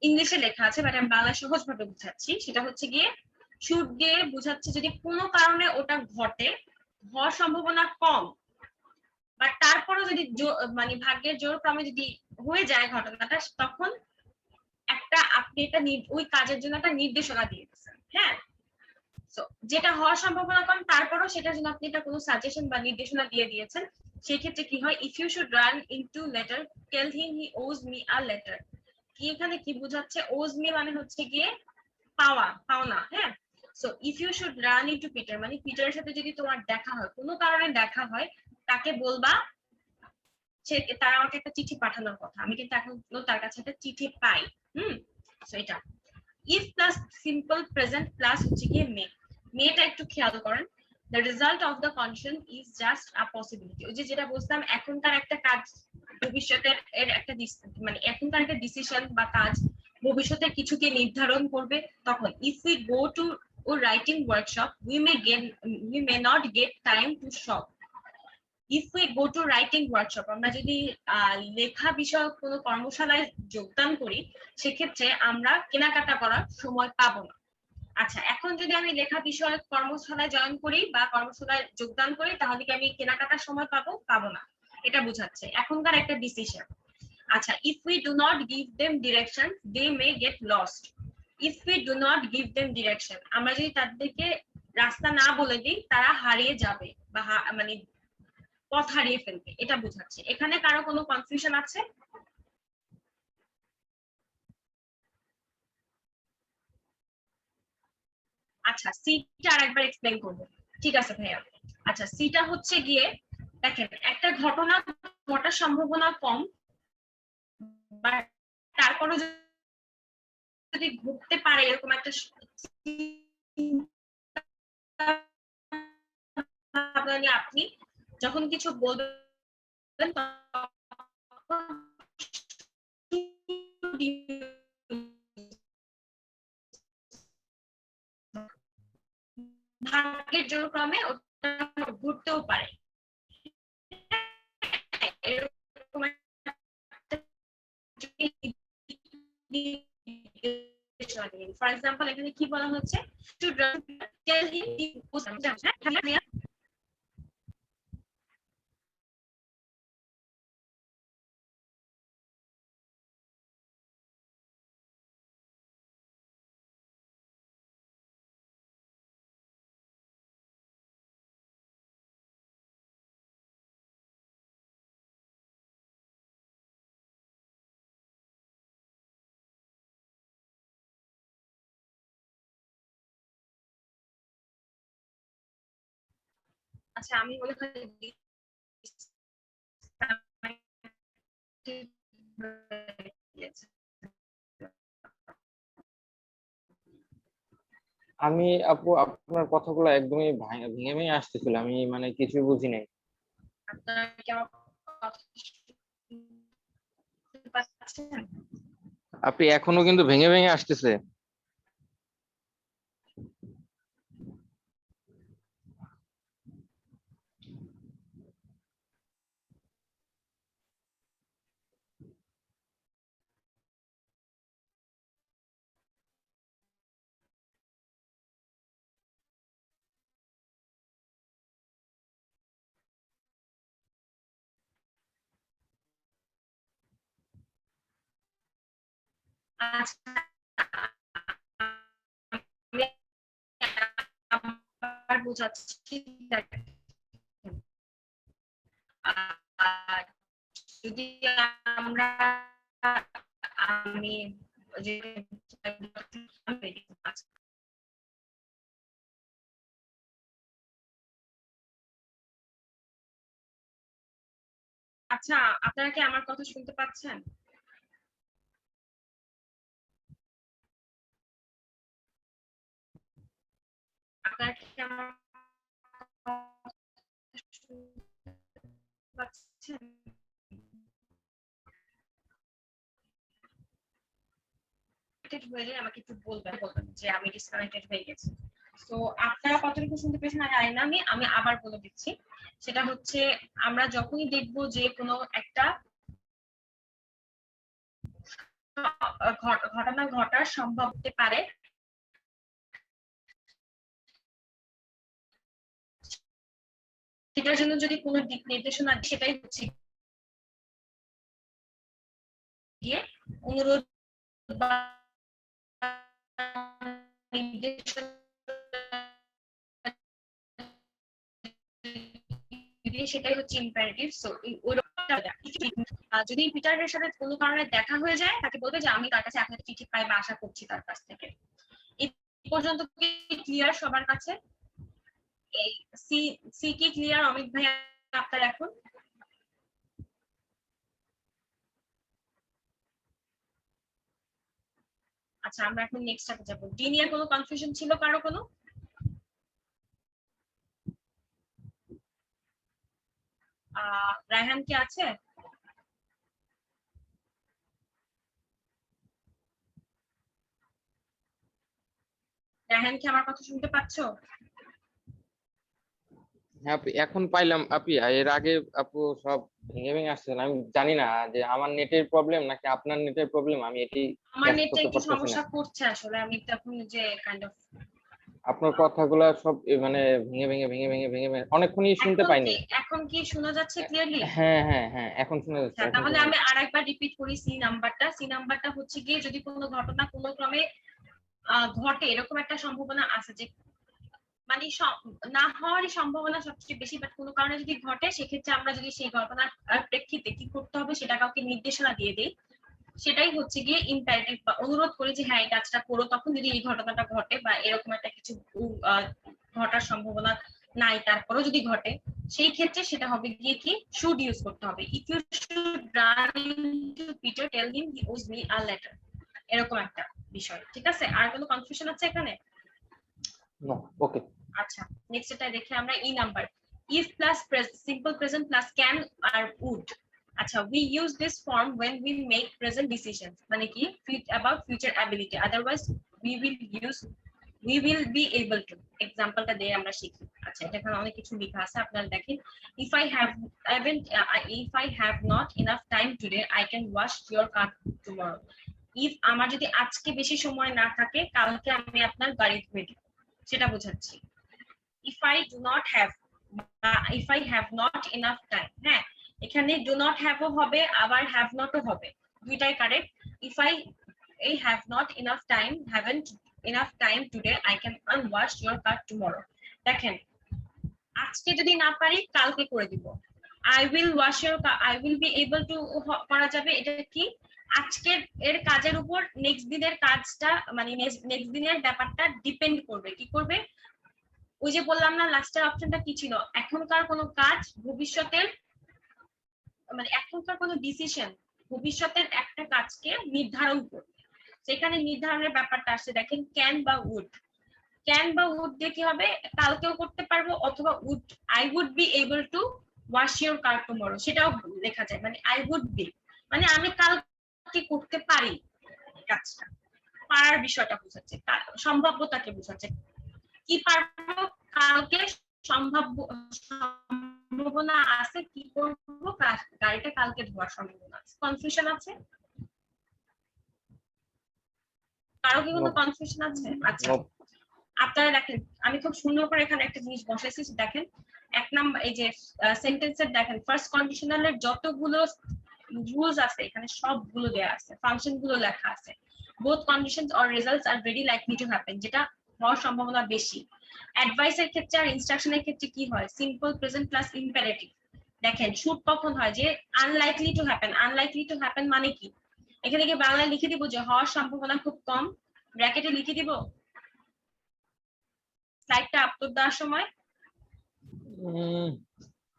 Speaker 1: ইংলিশে লেখা আছে, বাট আমি বাংলা সহজ ভাবে বুঝাচ্ছি। সেটা হচ্ছে গিয়ে শুড দিয়ে বুঝাচ্ছে যদি কোনো কারণে ওটা ঘটে, হওয়ার সম্ভাবনা কম, বাট তারপরও যদি মানে ভাগ্যের জোর ক্রমে যদি হয়ে যায় ঘটনাটা, তখন একটা আপনি এটা ওই কাজের জন্য একটা নির্দেশনা দিয়ে দিচ্ছেন। হ্যাঁ, সো যেটা হওয়ার সম্ভাবনা কম, তারপরও সেটার জন্য আপনি এটা কোনো সাজেশন বা নির্দেশনা দিয়ে দিয়েছেন। সেই ক্ষেত্রে কি হয়, if you should run into letter tell him he owes me a letter. কি এখানে কি বোঝাচ্ছে, ওজ মি মানে হচ্ছে গিয়ে পাওয়া, পাওনা। হ্যাঁ, so if you should run into Peter মানে পিটারের সাথে যদি তোমার দেখা হয়, কোনো কারণে দেখা হয়, তাকে বলবা সে তারা আমাকে একটা চিঠি পাঠানোর কথা, আমি কিন্তু এখন তার কাছে একটা চিঠি পাই। সো এটা if plus simple present plus হচ্ছে গিয়ে মে। মেটা একটু খেয়াল করেন, the result of the condition is just a possibility। ওই যে যেটা বলতাম, এখনকার একটা কাজ ভবিষ্যতের এর একটা মানে এখনকার একটা ডিসিশন বা কাজ ভবিষ্যতের কিছুকে নির্ধারণ করবে। তখন if we go to a writing workshop we may not get time to shop। if we go to writing workshop আমরা যদি লেখা বিষয়ক কোনো কর্মশালায় যোগদান করি, সেক্ষেত্রে আমরা কেনাকাটা করার সময় পাবো না। আচ্ছা, এখন যদি আমি লেখা বিষয়ক কর্মশালায় জয়েন করি বা কর্মশালায় যোগদান করি, তাহলে কি আমি কেনাকাটার সময় পাবো না, এটা বোঝাচ্ছে এখনকার একটা ডিসিশন। আচ্ছা, if we do not give them direction they may get lost। if we do not give them direction আমরা যদি তাদেরকে রাস্তা না বলে দিই, তারা হারিয়ে যাবে বা মানে পথ হারিয়ে ফেলবে, এটা বোঝাচ্ছে। এখানে কারো কোনো কনফিউশন আছে? আচ্ছা, সিটা আরেকবার এক্সপ্লেইন করব। ঠিক আছে ভাইয়া। আচ্ছা, সিটা হচ্ছে গিয়ে দেখেন, একটা ঘটনা ঘটার সম্ভাবনা কম, বাট তারপরে যদি ঘটতে পারে এরকম একটা আপনি যখন কিছু বলবেন ভাগ্যের জোর ক্রমে ওটা ঘুরতেও পারে। ফর এক্সাম্পল এখানে কি বলা হচ্ছে, টু টেল হিম আচ্ছা, আমি মনে হয়
Speaker 2: আমি আপু আপনার কথাগুলো একদমই ভেঙে ভেঙে আসতেছিল, আমি মানে কিছুই বুঝি নাই।
Speaker 1: আপনারা কি আমার কথা শুনতে পাচ্ছেন?
Speaker 2: আপনি এখনো কিন্তু ভেঙে ভেঙে আসতেছে।
Speaker 1: আচ্ছা, আমি আবার বোঝাচ্ছি। যদি আমরা আমি যে আচ্ছা, আপনারা কি আমার কথা শুনতে পাচ্ছেন? আপনারা কি আমার কথা শুনতে পাচ্ছেন? হয়ে যায় আমাকে একটু বলবেন যে আমি ডিসকানেক্টেড হয়ে গেছি। তো আপনারা কতটুকু শুনতে পেয়েছেন আর জানি না, আমি আবার বলে দিচ্ছি। সেটা হচ্ছে, আমরা যখনই দেখবো যে কোনো একটা ঘটনা ঘটার সম্ভব হতে পারে, সেটার জন্য যদি কোনো দিক নির্দেশনা দেয়, সেটাই হচ্ছে গিয়ে অনুরোধ বা নির্দেশনা সেটাই হচ্ছে ইম্পারেটিভ। সো যদি পিটারের সাথে কোনো কারণে দেখা হয়ে যায়, তাকে বলবে যে আমি তার কাছে আপনাকে চিঠি পাই বা আশা করছি তার কাছ থেকে। এই পর্যন্ত কি ক্লিয়ার সবার কাছে? এই সি কি ক্লিয়ার অমিত ভাই আপনার এখন? আচ্ছা, আমরা এখন নেক্সট স্টেপে যাব। ডি নিয়ে কোনো কনফিউশন ছিল কারো কোনো? রায়হান কি আছে? রায়হান কি আমার কথা শুনতে পাচ্ছো?
Speaker 2: হ্যাঁ আপু, এখন পাইলাম আপু। এর আগে আপু সব ভেঙে ভেঙে আসছেন, আমি জানি না যে আমার নেটের প্রবলেম নাকি আপনার নেটের প্রবলেম, আমি এটি
Speaker 1: আমার
Speaker 2: ক্যাচ
Speaker 1: নেটটা
Speaker 2: করতে
Speaker 1: একটু
Speaker 2: পারতেছি না।
Speaker 1: সমস্যা করছে আসলে, আমি তো এখন যে কাইন্ড অফ
Speaker 2: আপনার কথাগুলা সব মানে ভেঙে ভেঙে অনেকক্ষণই শুনতে পাইনি।
Speaker 1: এখন কি শোনা যাচ্ছে ক্লিয়ারলি?
Speaker 2: হ্যাঁ হ্যাঁ হ্যাঁ, এখন শোনা যাচ্ছে,
Speaker 1: আচ্ছা,
Speaker 2: এখন
Speaker 1: তাহলে
Speaker 2: শোনা
Speaker 1: আমি
Speaker 2: যাচ্ছে।
Speaker 1: আরেকবার রিপিট করি। সি নাম্বারটা হচ্ছে গিয়ে যদি কোনো ঘটনা কোনো ক্রমে ঘটে, এরকম একটা সম্ভাবনা আছে যে মানে না হওয়ারই সম্ভাবনা সবচেয়ে বেশি, বাট কোনো কারণে যদি ঘটে, সেক্ষেত্রে আমরা যদি সেই ঘটনার প্রেক্ষিতে কি করতে হবে সেটা কাউকে নির্দেশনা দিয়ে দিই, সেটাই হচ্ছে গিয়ে ইম্পারেটিভ বা অনুরোধ করি যে হ্যাঁ এই কাজটা করো। তখন যদি এই ঘটনাটা ঘটে বা এরকম একটা কিছু ঘটার সম্ভাবনা নাই, তারপরও যদি ঘটে, সেই ক্ষেত্রে সেটা হবে গিয়ে কি শুড ইউজ করতে হবে। If you should run into Peter tell him he owes me a letter, এরকম একটা বিষয়। ঠিক আছে, আর কোনো কনফিউশন আছে এখানে?
Speaker 2: ওকে।
Speaker 1: আচ্ছা, নেক্সট এটা দেখি আমরা। E number, if plus simple present plus can আর would। আচ্ছা, we use this form when we make present decisions, মানে কি about future ability, otherwise we will be able to। এক্সাম্পলটা দিয়ে আমরা শিখি। আচ্ছা, এটা এখানে অনেক কিছু লেখা আছে, আপনারা দেখেন। if I have not enough time today, I can wash your car tomorrow। if আমার যদি আজকে বেশি সময় না থাকে, কালকে আমি আপনার গাড়ি ধুয়ে দিব, সেটা বোঝাচ্ছি। if I do not have, if I have not enough time, হ্যাঁ এখানে do not have ও হবে, আবার have not ও হবে, দুইটাই correct. if I have not enough time, haven't enough time today, I can unwash your car tomorrow। দেখেন, আজকে যদি না পারি কালকে করে দিব। I will wash your car, I will be able to করা যাবে, এটা কি আজকের এর কাজের উপর নেক্সট দিনের কাজটা, মানে নেক্সট দিনের ব্যাপারটা ডিপেন্ড করবে। কি করবে? ওই যে বললাম না, লাস্টের অপশনটা কি ছিল, এখনকার কোনো কাজ ভবিষ্যতের, মানে এখনকার কোনো ডিসিশন ভবিষ্যতের একটা কাজকে নির্ধারণ করবে। সেখানে নির্ধারণের ব্যাপারটা আসছে, দেখেন ক্যান বা উড। ক্যান বা উড দিয়ে কি হবে, কালকেও করতে পারবো, অথবা would I would be able to wash your car tomorrow, সেটাও লেখা যায়। মানে আই উড বি মানে আমি কালকে করতে পারি কাজটা, পারার বিষয়টা বোঝাচ্ছে, সম্ভাব্যতাকে বোঝাচ্ছে। কি পারবো কালকে, সম্ভাবনা আছে কি করবো, গাড়িটা কালকে ধোয়ার সম্ভাবনা আছে। কনফিউশন আছে কারো? কি কোনো কনফিউশন আছে? আচ্ছা, আপনারা দেখেন, আমি খুব সুন্দর করে এখানে একটা জিনিস বসাইছি, দেখেন এক নাম্বার এই যে সেন্টেন্সের দেখেন ফার্স্ট কন্ডিশনালের যতগুলো রুলস আছে এখানে সবগুলো দেয়া আছে, ফাংশন গুলো লেখা আছে। both conditions or results are very likely to happen, যেটা হওয়ার সম্ভাবনা বেশি। অ্যাডভাইসের ক্ষেত্রে আর ইনস্ট্রাকশনের ক্ষেত্রে কি হয়, সিম্পল প্রেজেন্ট প্লাস ইম্পারেটিভ। দেখেন শুড কখন হয়, যে unlikely to happen. Unlikely to happen মানে কি, এখানে কি বাংলায় লিখে দিব যে হওয়ার সম্ভাবনা খুব কম, ব্র্যাকেটে লিখে দিব স্লাইডটা আপলোড দেওয়ার সময়?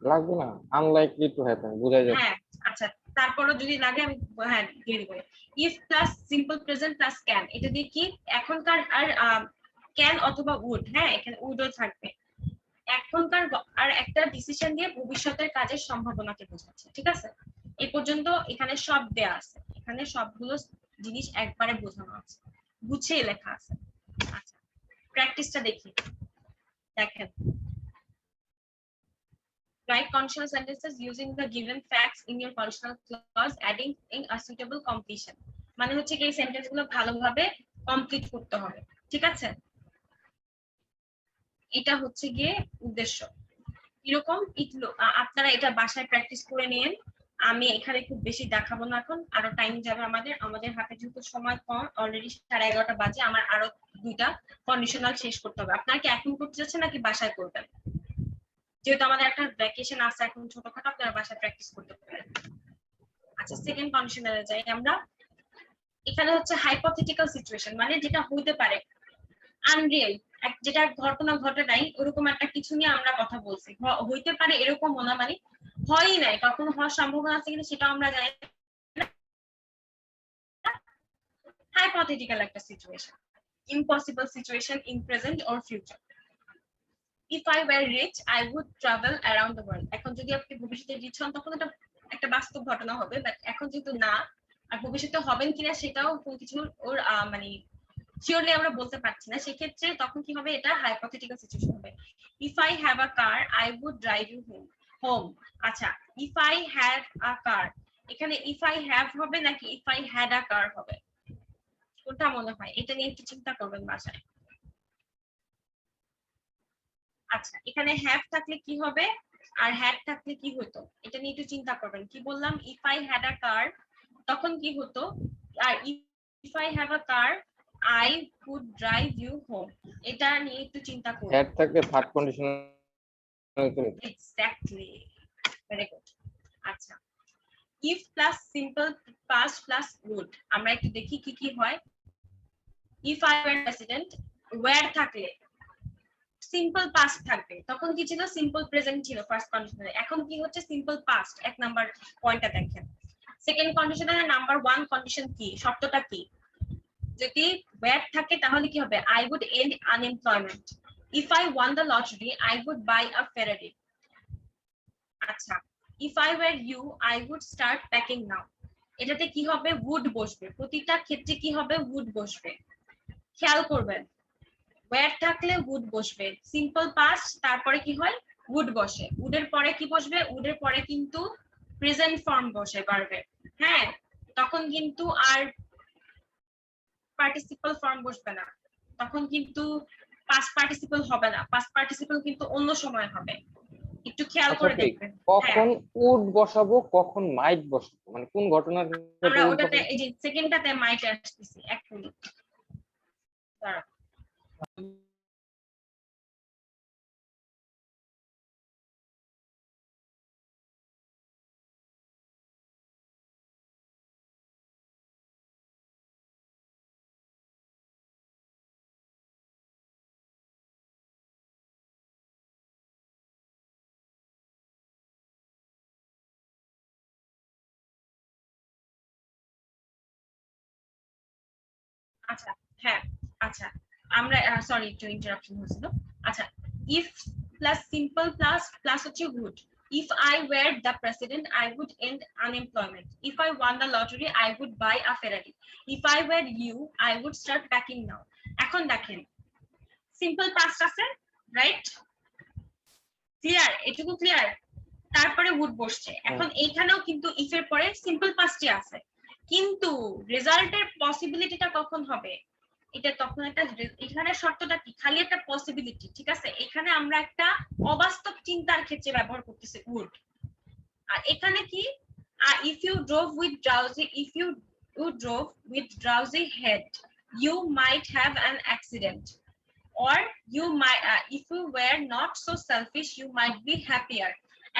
Speaker 2: লাগবে না, আনলাইকলি টু হ্যাপেন বোঝাই যাচ্ছে।
Speaker 1: হ্যাঁ, আচ্ছা, তারপরও যদি লাগে আমি হ্যাঁ দিয়ে দিব। If plus simple present plus can, এটা দিয়ে কি এখনকার আর ক্যান অথবা উড, হ্যাঁ এখানে উডও থাকবে। এখনকার আর একটা ডিসিশন দিয়ে ভবিষ্যতের কাজের সম্ভাবনাকে বোঝাচ্ছে। ঠিক আছে, এই পর্যন্ত এখানে সব দেয়া আছে, এখানে সবগুলো জিনিস একবারে বোঝানো আছে, গুছিয়ে লেখা আছে। আচ্ছা, প্র্যাকটিসটা দেখি। দেখেন, write conditional sentences using the given facts in your conditional clause, adding in a suitable completion। মানে হচ্ছে কি এই সেন্টেন্স গুলো ভালোভাবে কমপ্লিট করতে হবে, ঠিক আছে? এটা হচ্ছে গিয়ে উদ্দেশ্য। এরকম আপনারা এটা বাসায় প্র্যাকটিস করে নিন। আমি এখানে খুব বেশি দেখাবো না, এখন আরো টাইম যাবে আমাদের হাতে যেহেতু সময় কম, অলরেডি 11:30 বাজে, আমার আরো 2টা কন্ডিশনাল শেষ করতে হবে। আপনারা কি এখন করতে যাচ্ছেন নাকি বাসায় করবেন? যেহেতু আমাদের একটা ভ্যাকেশন আছে এখন ছোটখাটো, আপনারা বাসায় প্র্যাকটিস করতে পারেন। আচ্ছা, সেকেন্ড কন্ডিশনালে যাই আমরা। এখানে হচ্ছে হাইপোথেটিক্যাল সিচুয়েশন, মানে যেটা হইতে পারে, আনরিয়েল, যেটা ঘটনা ঘটে নাই ওরকম একটা কিছু নিয়ে আমরা কথা বলছি। হইতে পারে এরকম মনে, মানে হয়ই নাই, কখনো হওয়ার সম্ভাবনা আছে কিনা সেটা আমরা জানি না। হাইপোথেটিক্যাল একটা situation, impossible situation in present or future. If I were rich I would travel around the world. এখন যদি আপনি ভবিষ্যতে রিচ হন তখন এটা একটা বাস্তব ঘটনা হবে, বাট এখন যেহেতু না, আর ভবিষ্যতে হবেন কিনা সেটাও কোনো কিছু ওর মানে শিওরলি আমরা বলতে পারছি না, সেক্ষেত্রে তখন কি হবে, এটা হাইপোথেটিক্যাল সিচুয়েশন হবে। If I have a car I would drive you home. আচ্ছা, if I had a car, এখানে ইফ আই হ্যাভ হবে নাকি if I had a car হবে, কোনটা মনে হয়? এটা নিয়ে একটু চিন্তা করবেন বাসায়। আচ্ছা, এখানে হ্যাভ থাকলে কি হবে আর হ্যাড থাকলে কি হতো, এটা নিয়ে একটু চিন্তা করবেন। কি বললাম, if I had a car তখন কি হতো, আর if I have a car I would drive you home, এটা নিয়ে একটু চিন্তা করুন।
Speaker 2: হ্যাড থাকলে থার্ড কন্ডিশনাল করে।
Speaker 1: Exactly, very good. আচ্ছা, if plus simple past plus would, আমরা একটু দেখি কি কি হয়। if I were president, were থাকলে সিম্পল পাস্ট থাকবে, তখন কি ছিল, সিম্পল প্রেজেন্ট ছিল ফার্স্ট কন্ডিশনালে, এখন কি হচ্ছে, সিম্পল পাস্ট। এক নাম্বার পয়েন্টটা দেখেন। সেকেন্ড কন্ডিশনালে নাম্বার 1 কন্ডিশন কি, শর্তটা কি, যদি ওয়্যার থাকে তাহলে কি হবে, I would end unemployment. If I won the lottery, I would buy a Ferrari. আচ্ছা, if I were you, I would start packing now. এটাতে কি হবে, would বসবে, প্রতিটা ক্ষেত্রে কি হবে, would বসবে। খেয়াল করবেন, ওয়্যার থাকলে would বসবে, সিম্পল পাস্ট, তারপরে কি হয়, would বসে। would এর পরে কি বসবে, would এর পরে কিন্তু প্রেজেন্ট ফর্ম বসে ভার্বের। হ্যাঁ, তখন কিন্তু আর পার্টিসিপল ফর্ম বসবে না, তখন কিন্তু পাস্ট পার্টিসিপল হবে না, পাস্ট পার্টিসিপল কিন্তু অন্য সময় হবে, একটু খেয়াল করে দেখবেন।
Speaker 2: কখন উড বসাবো কখন মাইট বসাবো, মানে কোন ঘটনার
Speaker 1: আমরা ওটাতে এই যে সেকেন্ডটাতে মাইট আসতেছি, এক মিনিট দাঁড়াও। আচ্ছা, হ্যাঁ, আচ্ছা, আমরা সরি একটু ইন্টারাপশন হয়েছিল। আচ্ছা, ইফ প্লাস সিম্পল প্লাস হচ্ছে would. If I were the president, I would end unemployment. If I won the lottery, I would buy a Ferrari. If I were you, I would start packing now. এখন দেখেন, সিম্পল পাস্ট আছে, রাইট? ক্লিয়ার, এটুকু ক্লিয়ার? তারপরে would বসছে, এখন এইখানেও কিন্তু if এর পরে সিম্পল পাস্টই আছে, কিন্তু রেজাল্টের পসিবিলিটিটা কখন হবে, এটা তখন একটা, এখানে শর্তটা কি, খালি একটা পসিবিলিটি, ঠিক আছে? এখানে আমরা একটা অবাস্তব চিন্তার ক্ষেত্রে ব্যবহার করতেছি would। আর এখানে কি, if you drove with drowsy head, you might have an accident, or you might if you were not so selfish, you might be happier.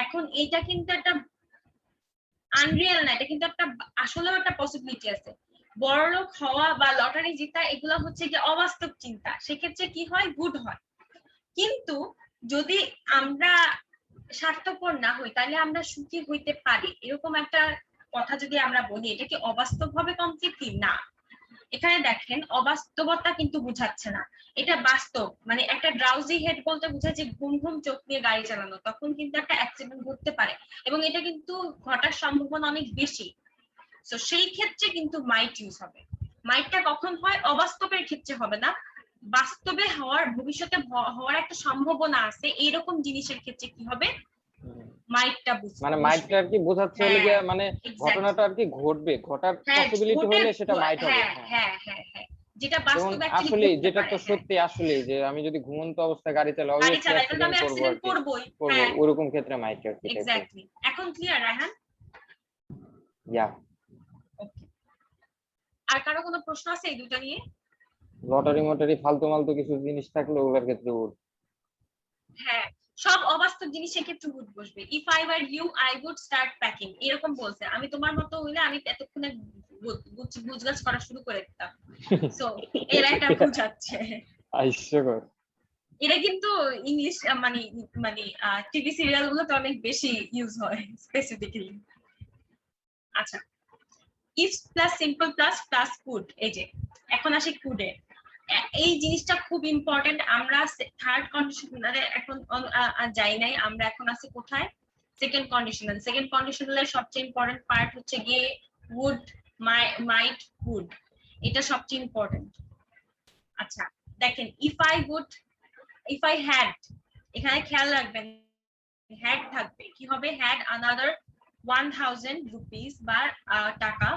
Speaker 1: এখন এটা কিন্তু একটা আনরিয়েল না, এটা কিন্তু একটা আসলে একটা পসিবিলিটি আছে। বড়লোক হওয়া বা লটারি জিতা এগুলো হচ্ছে যে অবাস্তব চিন্তা, সেক্ষেত্রে কি হয়, গুড হয়। কিন্তু যদি আমরা স্বার্থপর না হই তাহলে আমরা সুখী হইতে পারি, এরকম একটা কথা যদি আমরা বলি, এটা কি অবাস্তব হবে কমপ্লিটলি? না, এখানে দেখেন অবাস্তবতা কিন্তু বুঝাচ্ছে না, এটা বাস্তব। মানে একটা ড্রাউজি হেড বলতে বোঝায় যে ঘুম ঘুম চোখ নিয়ে গাড়ি চালানো, তখন কিন্তু একটা অ্যাক্সিডেন্ট ঘটতে পারে এবং এটা কিন্তু ঘটার সম্ভাবনা অনেক বেশি। তো সেই ক্ষেত্রে কিন্তু মাইট ইউজ হবে। মাইটটা কখন হয়, অবাস্তবের ক্ষেত্রে হবে না, বাস্তবে হওয়ার, ভবিষ্যতে হওয়ার একটা সম্ভাবনা আছে এইরকম জিনিসের ক্ষেত্রে কি হবে, মাইটটা
Speaker 2: মানে মাইটটা আর কি বোঝাচ্ছে হলো গিয়ে মানে ঘটনাটা আর কি ঘটবে, ঘটার পসিবিলিটি হলে সেটা মাইট হবে।
Speaker 1: হ্যাঁ হ্যাঁ হ্যাঁ, যেটা
Speaker 2: যেমন
Speaker 1: বাস্তবে
Speaker 2: আসলে যেটা তো সত্যি আসলে যে আমি যদি ঘুমন্ত অবস্থায় গাড়ি চালাই
Speaker 1: গাড়ি
Speaker 2: অবভিয়াসলি
Speaker 1: চালাই তাহলে আমি
Speaker 2: অ্যাক্সিডেন্ট করবো আর
Speaker 1: অ্যাক্সিডেন্ট
Speaker 2: কি,
Speaker 1: করবই।
Speaker 2: করবো ওরকম ক্ষেত্রে মাইট আর কি।
Speaker 1: এক্স্যাক্টলি। এখন ক্লিয়ার রায়হান?
Speaker 2: ইয়া।
Speaker 1: ওকে, আর কারো কোনো প্রশ্ন আছে এই দুটো নিয়ে?
Speaker 2: লটারি মটারি ফালতু মালতু কিছু জিনিস থাকলে ওগুলোর ক্ষেত্রে
Speaker 1: হ্যাঁ, সব অবাস্তব জিনিসের ক্ষেত্রে উড বসবে। If I were you I would start packing, এরকম বলছে। আমি তোমার মতো হইলে আমি এতক্ষণে গুজগাছ করা শুরু করে দিতাম। সো এরা এটা বুঝাচ্ছে।
Speaker 2: আইশ্বকর।
Speaker 1: এটা কিন্তু ইংলিশ মানে মানে টিভি সিরিয়াল গুলোতে অনেক বেশি ইউজ হয় স্পেসিফিক্যালি। আচ্ছা, if plus simple plus plus could, এই যে এখন আসি কুডে। এই জিনিসটা খুব ইম্পর্টেন্ট। আমরা থার্ড কন্ডিশনালে এখন যাই নাই, আমরা এখন আছি কোথায়? Second conditional. সেকেন্ড কন্ডিশনালের সবচেয়ে ইম্পর্টেন্ট পার্ট হচ্ছে গিয়ে would, might, would, এটা সবচেয়ে ইম্পর্টেন্ট। আচ্ছা দেখেন, if I had, এখানে খেয়াল রাখবেন had থাকবে, কি হবে? had another 1000 rupees বা টাকা,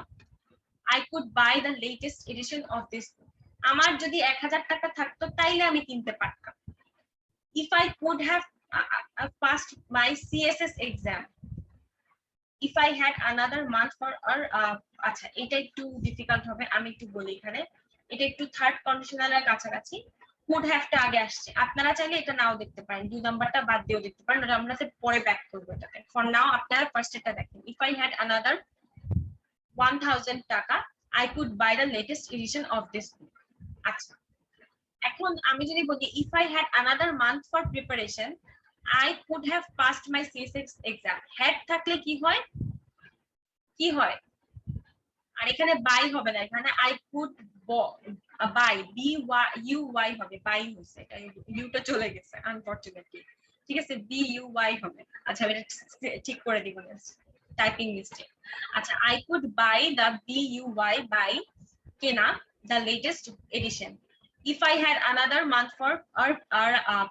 Speaker 1: I could buy the latest edition of this book. আমার যদি 1000 টাকা থাকতো তাইলে আমি কিনতে পারতাম। If I could have passed my CSS exam, if I had another month for আচ্ছা এটা একটু ডিফিকাল্ট হবে, আমি একটু বলি এখানে। এটা একটু থার্ড কন্ডিশনালের কাছাকাছি। could have টা আগে আসছে, আপনারা চাইলে এটা নাও দেখতে পারেন, 2 নাম্বারটা বাদ দিয়েও দেখতে পারেন, ওটা আমরা পরে ব্যাক করবো এটাতে। ফর নাও আপনারা ফার্স্ট এটা দেখেন, if I had another 1000 টাকা, I could buy the latest edition of this book. আচ্ছা, এখন আমি যদি বলি if I had another month for preparation, I could have passed my CSX exam. had থাকলে কি হয়? কি হয়? আর এখানে buy হবে না, এখানে I could buy, B-U-Y হবে, buy হচ্ছে, এটা U টা চলে গেছে আনফরচুনেটলি, ঠিক আছে? B-U-Y হবে। আচ্ছা আমি ঠিক করে দিব, টাইপিং মিস্টেক। আচ্ছা, I could buy the B-U-Y, buy কেনা, the latest edition. If I had another month for our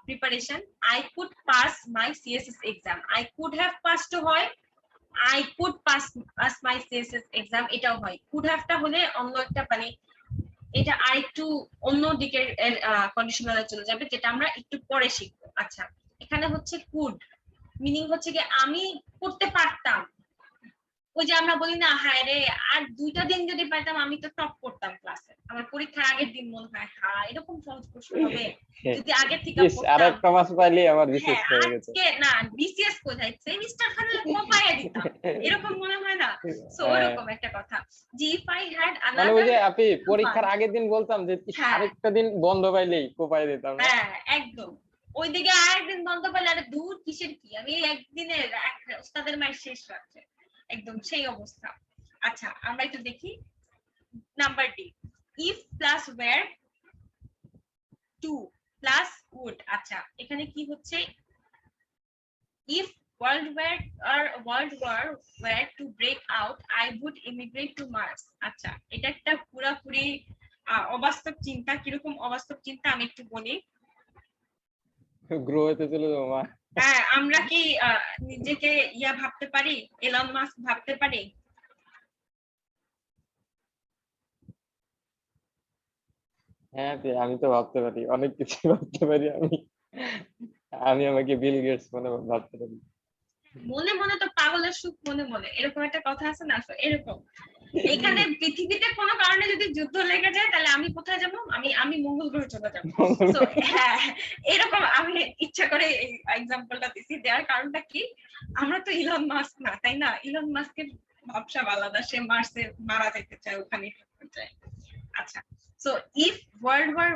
Speaker 1: preparation, I could pass my CSS exam. I could have passed to হয়, I could pass my CSS exam, এটাও হয়। could have টা হলে অন্য একটা মানে এটা আরেকটু অন্য দিকের কন্ডিশনালে চলে যাবে, যেটা আমরা একটু পরে শিখবো। আচ্ছা, এখানে হচ্ছে could মিনিং হচ্ছে কি আমি করতে পারতাম। ওই যে আমরা বলি না, হায় রে আর 2টা দিন যদি পাইতাম আমি তো টপ করতাম ক্লাসে। আমার পরীক্ষার আগের দিন মনে হয় হ্যাঁ এরকম সহজ প্রশ্ন হবে যদি আগে থেকে পড়তাম।
Speaker 2: আরেকটা মাস পাইলে আমার বিশেষ হয়ে গেছে।
Speaker 1: আজকে না বিসিএস কোথায়, সেমিস্টার খালি কোপায়া দিতাম, এরকম মনে হয় না? সো এরকম একটা কথা যে ইফ আই হ্যাড
Speaker 2: মানে ওই যে আপনি পরীক্ষার আগের দিন বলতাম যে আরেকটা দিন বন্ধ পাইলেই কোপায় দিতাম।
Speaker 1: হ্যাঁ একদম, ওইদিকে আরেকদিন বন্ধ পাইলে আরে দূর কিসের কি, আমি একদিনে ওস্তাদের মায়ের শেষ রাখছে, একদম সেই অবস্থা। আচ্ছা আমরা একটু দেখি number D, if plus were to plus would. আচ্ছা এখানে কি হচ্ছে? If world were to break out, I would immigrate to Mars. আচ্ছা এটা একটা পুরোপুরি অবাস্তব চিন্তা। কিরকম অবাস্তব চিন্তা আমি একটু বলি।
Speaker 2: গ্রহতে চলে যাবো মা।
Speaker 1: হ্যাঁ, আমরা কি নিজেকে ইয়া ভাবতে পারি, এলন মাস্ক ভাবতে পারি?
Speaker 2: হ্যাঁ আমি তো ভাবতে পারি, অনেক কিছু ভাবতে পারি। আমি আমাকে বিল গেটস মনে ভাবতে পারি।
Speaker 1: মনে মনে তো পাগলের সুখ মনে মনে, এরকম একটা কথা আছে না? এরকম এখানে পৃথিবীতে কোনো কারণে যদি যুদ্ধ লেগে যায় তাহলে আমি কোথায় যাব? আমি মঙ্গল গ্রহে চলে যাব। তো হ্যাঁ এরকম আমি ইচ্ছা করে এই এক্সাম্পলটা দিছি। দেওয়ার কারণটা কি, আমরা তো ইলন মাস্ক না, তাই না? ইলন মাস্কের ভাবসাব আলাদা, সে মার্সে মারা যেতে চায়, ওখানে থাকতে চায়। আচ্ছা, so if world war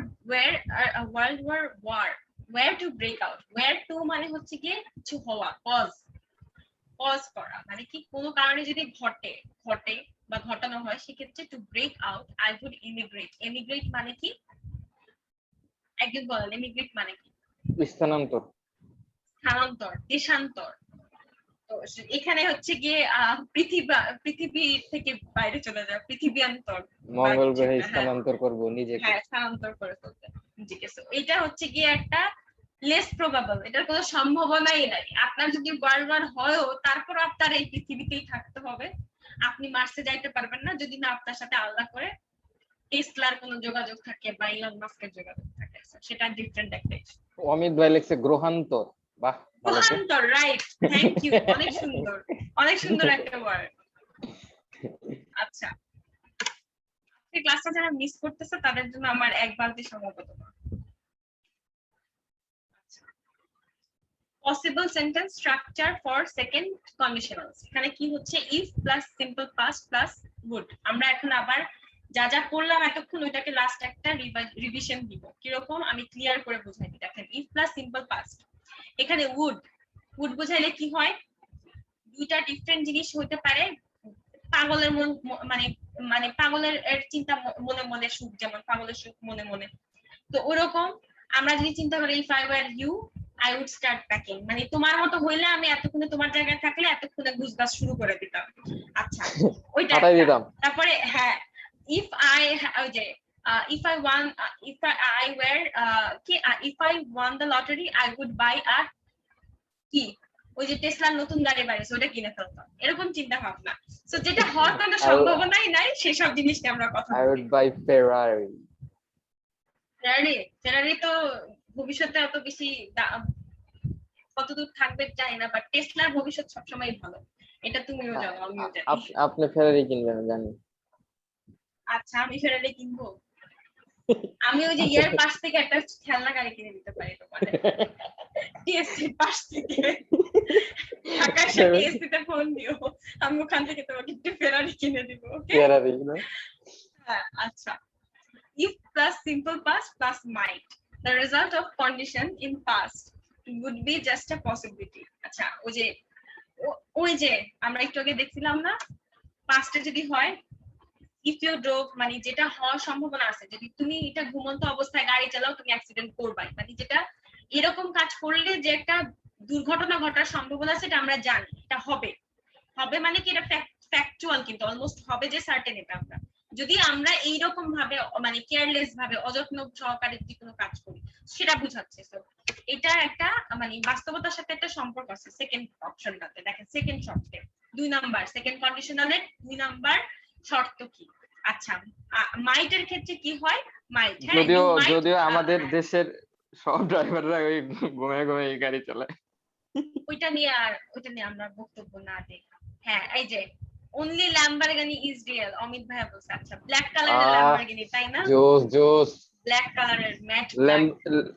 Speaker 1: were to break out, were to মানে হচ্ছে কি কিছু হওয়া, কজ করা, মানে কি কোনো কারণে যদি ঘটে বা ঘটানো হয় সেক্ষেত্রে to break out I would immigrate মানে কি? একজন বলেন ইমিগ্রেট মানে কি?
Speaker 2: স্থানান্তর,
Speaker 1: দেশান্তর। তো এখানে হচ্ছে গিয়ে পৃথিবী থেকে বাইরে চলে যাওয়া, পৃথিবীয়ান্তর,
Speaker 2: মঙ্গল গ্রহে স্থানান্তর করব নিজেকে।
Speaker 1: হ্যাঁ স্থানান্তর করে ফেলবে নিজেকে। এটা হচ্ছে গিয়ে একটা লেস প্রবাবল, এটার কোনো সম্ভাবনাই নাই। আপনার যদি ওয়ার্ল্ড ওয়ার হয়ও তারপর আপনার এই পৃথিবীতেই থাকতে হবে, আপনি মার্সে যাইতে পারবেন না যদি না আপনার সাথে আলাদা করে টেসলার কোনো যোগাযোগ থাকে বা ইলন মাস্কের যোগাযোগ থাকে, সেটা ডিফারেন্ট একটা ইস্যু।
Speaker 2: অমিত ভাই লিখছে গ্রহান্তর, বাহ ভালো তো।
Speaker 1: গ্রহান্তর, রাইট, থ্যাংক ইউ, অনেক সুন্দর, অনেক সুন্দর একটা ওয়ার্ড। আচ্ছা, এই ক্লাসটা যারা মিস করতেছে তাদের জন্য আমার এক বালতি সমবেদনা। Possible sentence structure for second conditionals, এখানে কি হচ্ছে if plus simple past plus would। আমরা এখন আবার যা যা করলাম এতক্ষণ ওইটাকে লাস্ট একটা রিভিশন দিব, কিরকম আমি ক্লিয়ার করে বুঝাই দিই। দেখেন ইফ প্লাস সিম্পল পাস্ট, এখানে would বুঝাইলে কি হয়, দুইটা ডিফারেন্ট জিনিস হতে পারে। পাগলের মন মানে মানে পাগলের চিন্তা মনে মনে সুখ, যেমন পাগলের সুখ মনে মনে, তো ওরকম আমরা যদি চিন্তা করি if I were you I would start packing, মানে তোমার মতো হইলে আমি এতক্ষণে তোমার জায়গায় থাকলে এতক্ষণে গুজগাছ শুরু করে দিতাম। আচ্ছা, ওইটা
Speaker 2: হাঁটাই দিতাম।
Speaker 1: তারপরে হ্যাঁ, ইফ আই ওই যে if I won if I were if I won the lottery I would buy a কি ওই যে টেসলার নতুন গাড়ি বাইরেছে ওটা কিনে ফেলতাম, এরকম চিন্তা ভাবনা। সো যেটা হওয়ার কোনো সম্ভাবনাই নাই সেসব জিনিস নিয়ে আমরা কথা
Speaker 2: I
Speaker 1: বলি।
Speaker 2: would buy Ferrari.
Speaker 1: ফেরারি তো ভবিষ্যতে অত বেশি কতদূর থাকবে জানি না, বাট টেসলার ভবিষ্যৎ সবসময় ভালো, এটা তুমিও জানো আমিও জানি।
Speaker 2: আপনি ফেরারি কিনবেন জানি।
Speaker 1: আচ্ছা, আমি ফেরারি কিনবো? আমি ওই যে ইয়ার পাশ থেকে একটা খেলনা গাড়ি কিনে দিতে পারি তোমার, টিএসসি পাশ থেকে ঢাকার সাথে টিএসসি তে ফোন দিও, আমি ওখান থেকে তোমাকে একটু ফেরারি কিনে দিব, ওকে?
Speaker 2: ফেরারি না?
Speaker 1: হ্যাঁ, আচ্ছা। If plus simple past plus might, the result of condition in past would be just a possibility. আচ্ছা, ওই যে আমরা একটু আগে দেখছিলাম না, পাস্টে যদি হয় if you drove, মানে যেটা হওয়ার সম্ভাবনা আছে, যদি তুমি এটা ঘুমন্ত অবস্থায় গাড়ি চালাও তুমি অ্যাক্সিডেন্ট করবাই, মানে যেটা এরকম কাজ করলে যে একটা দুর্ঘটনা ঘটার সম্ভাবনা আছে, এটা আমরা জানি এটা হবে মানে কি এটা ফ্যাকচুয়াল, কিন্তু অলমোস্ট হবে যে সার্টেন, এটা আমরা যদি আমরা এইরকম ভাবে মানে কেয়ারলেস ভাবে অযত্ন সহকারে যদি কোনো কাজ করি সেটা বুঝাচ্ছে। তো এটা একটা মানে বাস্তবতার সাথে একটা সম্পর্ক আছে। সেকেন্ড অপশনটাতে দেখেন, সেকেন্ড শর্তে 2 নাম্বার, সেকেন্ড কন্ডিশনালের 2 নাম্বার শর্ত কি? আচ্ছা, মাইটের ক্ষেত্রে কি হয়, মাইট, হ্যাঁ,
Speaker 2: যদিও আমাদের দেশের সব ড্রাইভাররা ওই ঘুমিয়ে ঘুমিয়ে গাড়ি চালায়,
Speaker 1: ওইটা নিয়ে আমরা বক্তব্য না দিই। হ্যাঁ, এই যে only Lamborghini is real, Amit ভাইয়া বলছে। আচ্ছা, ব্ল্যাক কালারের Lamborghini, তাই না?
Speaker 2: জোস
Speaker 1: ব্ল্যাক কালারের ম্যাট।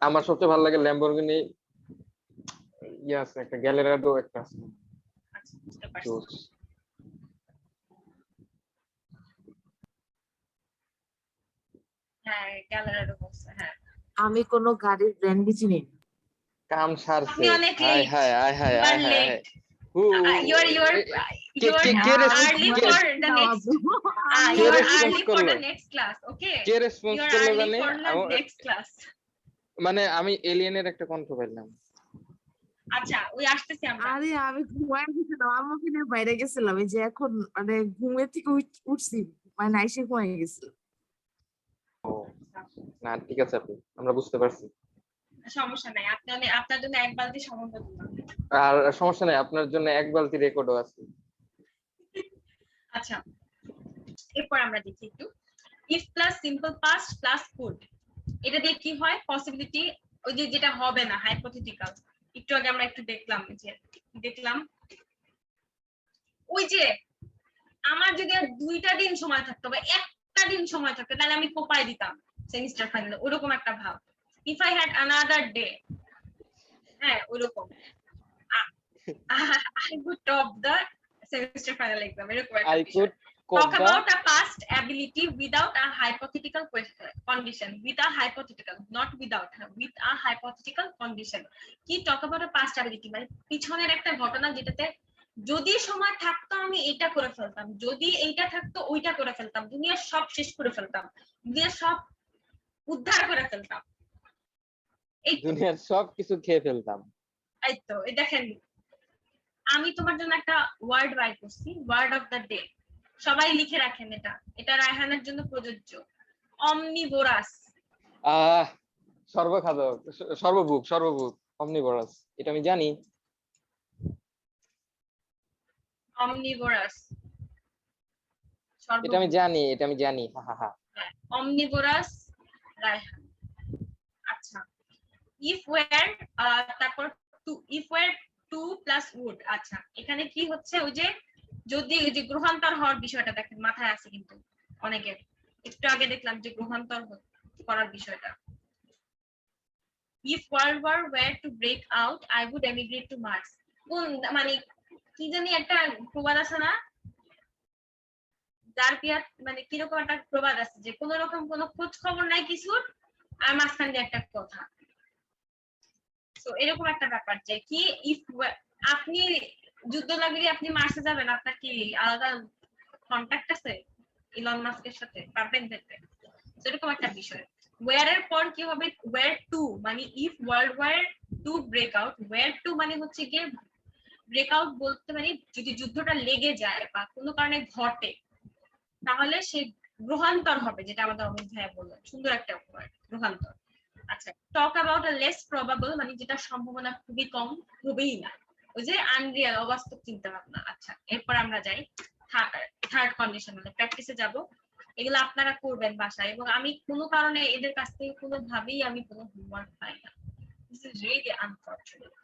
Speaker 2: আমার সবচেয়ে ভালো লাগে ল্যাম্বরগিনি, ইয়াস একটা গ্যালারাডো একটা আছে।
Speaker 1: আচ্ছা, বুঝতে পারছি।
Speaker 2: জোস।
Speaker 1: হ্যাঁ, গ্যালারাডো বলছে। হ্যাঁ,
Speaker 4: আমি কোনো গাড়ির ব্র্যান্ডই চিনি না।
Speaker 2: কাম সারছে।
Speaker 1: আপনি অনেক
Speaker 2: হাই
Speaker 1: late.
Speaker 2: হাই হাই হাই
Speaker 1: You
Speaker 2: হাই
Speaker 1: are
Speaker 2: হাই
Speaker 1: late. You are early for the next you are early for the next class, okay?
Speaker 2: K response
Speaker 1: You are
Speaker 2: করলো
Speaker 1: early
Speaker 2: জানি?
Speaker 1: for the next class.
Speaker 2: মানে আমি এলিয়েনের একটা কণ্ঠ পেলাম।
Speaker 1: আচ্ছা, ওই আসতেছি আমরা।
Speaker 4: আরে আমি ঘুমায় গেছিলাম, আমাকে নিয়ে বাইরে গেছিলাম, এই যে এখন মানে ঘুমের থেকে উঠছি, মানে নাইসে ঘুমায় গেছিলাম।
Speaker 2: ও না, ঠিক আছে, আপনি আমরা বুঝতে পারছি।
Speaker 1: সমস্যা নাই, আপনার জন্য এক বালতি সমবেদনা।
Speaker 2: আর সমস্যা নাই, আপনার জন্য এক বালতি রেকর্ডও আছে।
Speaker 1: আচ্ছা, এরপর আমরা দেখি একটু if plus simple past plus could, এটা দিয়ে কি হয়, পসিবিলিটি ওই যে যেটা হবে না, হাইপোথেটিক্যাল। একটু আগে আমরা একটু দেখলাম ওই যে আমার যদি আর 2টা দিন সময় থাকতো বা একটা দিন সময় থাকতো তাহলে আমি কোপায় দিতাম সেমিস্টার ফাইনালে, ওরকম একটা ভাব। if I had another day, হ্যাঁ ওরকম I would top the semester final exam, এরকম একটা
Speaker 2: I could
Speaker 1: talk about a past ability without a hypothetical condition, with a hypothetical, not without, with a hypothetical condition। কি talk about a past ability, মানে পিছনের একটা ঘটনা যেটাতে যদি সময় থাকতো আমি এটা করে ফেলতাম, যদি এইটা থাকতো ওইটা করে ফেলতাম, দুনিয়ার সব শেষ করে ফেলতাম, দুনিয়ার সব উদ্ধার করে ফেলতাম, এই
Speaker 2: দুনিয়ার সব কিছু খেয়ে ফেলতাম।
Speaker 1: এই তো এই দেখেন, আমি তোমার জন্য একটা ওয়ার্ড বাই করছি, ওয়ার্ড অফ দ্য ডে, সবাই লিখে রাখেন, এটা রায়হানের জন্য প্রযোজ্য, অমনিভোরাস।
Speaker 2: সর্বখাদক, সর্বভুক অমনিভরাস, এটা আমি জানি।
Speaker 1: অমনিভোরাস,
Speaker 2: এটা আমি জানি, হা হা হা।
Speaker 1: অমনিভোরাস রায়হান। আচ্ছা, ইফ ওয়্যার তারপর if were to plus would. আচ্ছা, এখানে কি হচ্ছে, ওই যে যদি ওই যে গ্রহান্তর হওয়ার বিষয়টা দেখেন মাথায় আছে কিন্তু অনেকের, একটু আগে দেখলাম যে গ্রহান্তর করার বিষয়টা। If World War were to break out, I would emigrate to Mars. কোন মানে কি জানি একটা প্রবাদ আছে না, যার পিয়া মানে কিরকম একটা প্রবাদ আছে যে কোন রকম কোন খোঁজ খবর নাই কিছুর, আর মাঝখান দিয়ে একটা কথা। তো এরকম একটা ব্যাপার যে কি, ইফ আপনি যুদ্ধ লাগলে আপনি মার্সে যাবেন, আপনার কি আলাদা কন্ট্যাক্ট আছে ইলন মাস্কের সাথে, পারবেন যেতে? সেরকম একটা বিষয়। ওয়্যার এর পর কি হবে, ওয়্যার টু মানে if world war to break out, were to মানে হচ্ছে গিয়ে ব্রেকআউট বলতে মানে যদি যুদ্ধটা লেগে যায় বা কোনো কারণে ঘটে, তাহলে সে গ্রহান্তর হবে, যেটা আমাদের অমিত ভাইয়া বললেন, সুন্দর একটা ওয়ার্ড গ্রহান্তর। আচ্ছা, talk about a less probable মানে যেটা সম্ভাবনা খুবই কম, হবেই না, ওই যে আনরিয়াল, অবাস্তব চিন্তা ভাবনা। আচ্ছা, এরপর আমরা যাই থার্ড কন্ডিশনালে, প্র্যাকটিসে যাব। এগুলো আপনারা করবেন বাসায়, এবং আমি কোনো কারণে এদের কাছ থেকে কোনোভাবেই আমি কোনো হোমওয়ার্ক পাই না। This is really unfortunate.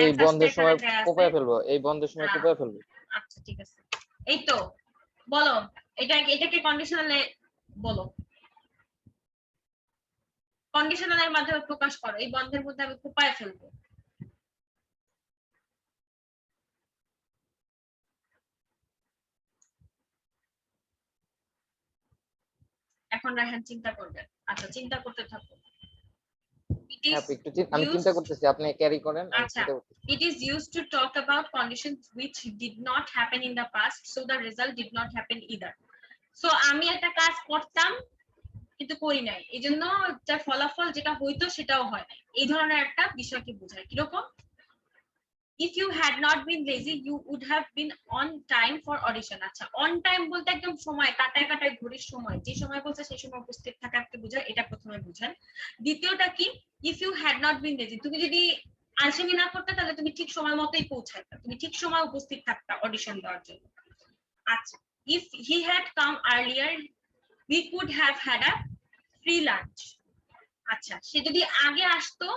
Speaker 2: এই বন্ধের সময় কোপায় ফেলবো, এই বন্ধের সময় কোপায় ফেলবো।
Speaker 1: আচ্ছা ঠিক আছে, এই তো বলো, এটাকে কন্ডিশনালে বলো, কন্ডিশনালের মাধ্যমে প্রকাশ করো, এই বন্ধের মধ্যে আমি কোপায় ফেলবো। এখন রায়হান চিন্তা করবেন। আচ্ছা, চিন্তা করতে থাকো।
Speaker 2: আমি চিন্তা করতেছি, আপনি ক্যারি করেন।
Speaker 1: আচ্ছা, it is used to talk about conditions which did not happen in the past, so the result did not happen either. So আমি একটা কাজ করতাম কিন্তু করি নাই, এইজন্য যার ফলাফল যেটা হইতো সেটাও হয় নাই, এই ধরনের একটা বিষয়কে বোঝায়। কিরকম, if you had not been lazy you would have been on time for audition. আচ্ছা, on time বলতে একদম সময় কাটায় কাটায় ঘড়ির সময়, যে সময় বলছে সেই সময় উপস্থিত থাকাকে বোঝায়, এটা প্রথমে বুঝেন। দ্বিতীয়টা কি, if you had not been lazy, তুমি যদি আলসেমি না করতে তাহলে তুমি ঠিক সময় মতোই পৌঁছাতে, তুমি ঠিক সময় উপস্থিত থাকতা অডিশন দেওয়ার জন্য। আচ্ছা, if he had come earlier we could have had a free lunch. আচ্ছা, সে যদি আগে আসতো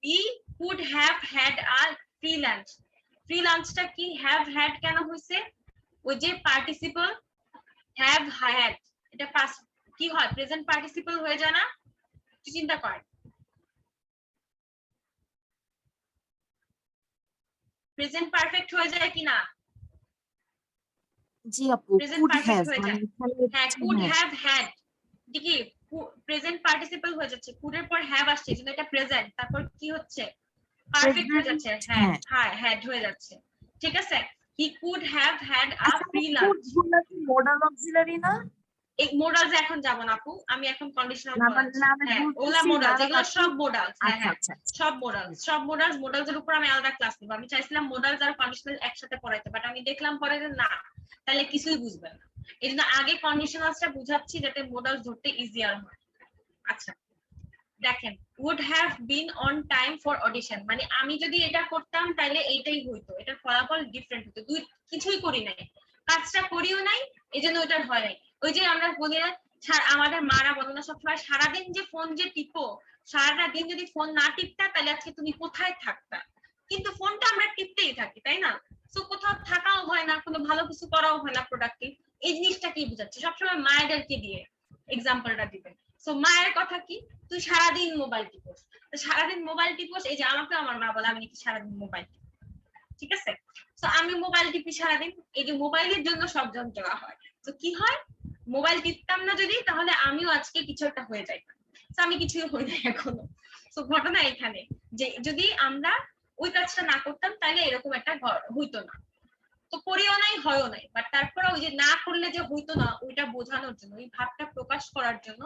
Speaker 1: we could have had a free lunch. Free লাঞ্চটা কি, হ্যাভ হ্যাড কেন হইছে, ওই যে পার্টিসিপল হ্যাভ হ্যাড, এটা পাস্ট কি হয়, প্রেজেন্ট পার্টিসিপল হয়ে যায় না? চিন্তা কর, প্রেজেন্ট পারফেক্ট হয়ে যায় কি না?
Speaker 4: জি আপু,
Speaker 1: প্রেজেন্ট
Speaker 4: could
Speaker 1: পারফেক্ট
Speaker 4: have
Speaker 1: হয়ে যায়।
Speaker 4: মানে
Speaker 1: হ্যাঁ, কুড হ্যাভ হ্যাড কি প্রেজেন্ট পার্টিসিপল হয়ে যাচ্ছে, কুড এর পর হ্যাভ আসছে, এজন্য এটা প্রেজেন্ট, তারপর কি হচ্ছে, পারফেক্ট হয়ে যাচ্ছে, হ্যাঁ হ্যাঁ হ্যাড হয়ে যাচ্ছে। ঠিক আছে, he could have had a free lunch.
Speaker 4: Modal auxiliary না?
Speaker 1: এই মোডালস এখন যাব না আপু, আমি এখন কন্ডিশনাল
Speaker 4: না
Speaker 1: বলছি।
Speaker 4: মানে
Speaker 1: হ্যাঁ,
Speaker 4: বলতেছি
Speaker 1: ওলা মোডালস,
Speaker 4: যারা
Speaker 1: এগুলো
Speaker 4: বাকি-
Speaker 1: সব মোডালস। হ্যাঁ
Speaker 4: আচ্ছা
Speaker 1: হ্যাঁ,
Speaker 4: আচ্ছা আচ্ছা।
Speaker 1: সব মোডালস এর উপর আমি আলাদা ক্লাস নিব। আমি চাইছিলাম মোডালস আর কন্ডিশনাল একসাথে পড়াইতে, বাট আমি দেখলাম পরে যে না, তাহলে কিছুই বুঝবে না, এই জন্য আগে কন্ডিশনালসটা বুঝাচ্ছি যাতে মোডালস ধরতে ইজিয়ার হয়। আচ্ছা, দেখেন, would have been on time for audition মানে আমি যদি এটা করতাম তাহলে এইটাই হইতো, এটার ফলাফল ডিফারেন্ট হতো। দুই কিছুই করি নাই, কাজটা করিও নাই, এজন্য ওটার হয় নাই। ওই যে আমরা বলি আমাদের মারা বলে না সবসময়, সারাদিন যে ফোন যে টিপো, সারাটা দিন যদি ফোন না টিপতা তাহলে আজকে তুমি কোথায় থাকতা, কিন্তু ফোনটা আমরা টিপতেই থাকি, তাই না? তো কোথাও থাকাও হয় না, কোনো ভালো কিছু করাও হয় না প্রোডাক্টিভ। এই জিনিসটা কি বোঝাচ্ছে, সবসময় মায়েদেরকে দিয়ে এক্সাম্পলটা দিবেন। তো মায়ের কথা কি, তুই সারাদিন মোবাইল টিপোস, সারাদিন মোবাইল টিপোস, এই যে আমাকে আমার মা বলে আমি নাকি সারাদিন মোবাইল টিপি, ঠিক আছে? তো আমি মোবাইল টিপি সারাদিন, এই যে মোবাইলের জন্য সব যন্ত্রণা হয়। তো কি হয়, মোবাইল টিপতাম না যদি, তাহলে আমিও আজকে কিছু একটা হয়ে যাইতাম। তো আমি কিছুই হই নাই এখনো। তো ঘটনা এখানে যে যদি আমরা ওই কাজটা না করতাম তাহলে এরকম একটা হইতো না। তো করিও নাই, হয়ও নাই, বাট তারপরে ওই যে না করলে যে হইতো না ওইটা বোঝানোর জন্য, ওই ভাবটা প্রকাশ করার জন্য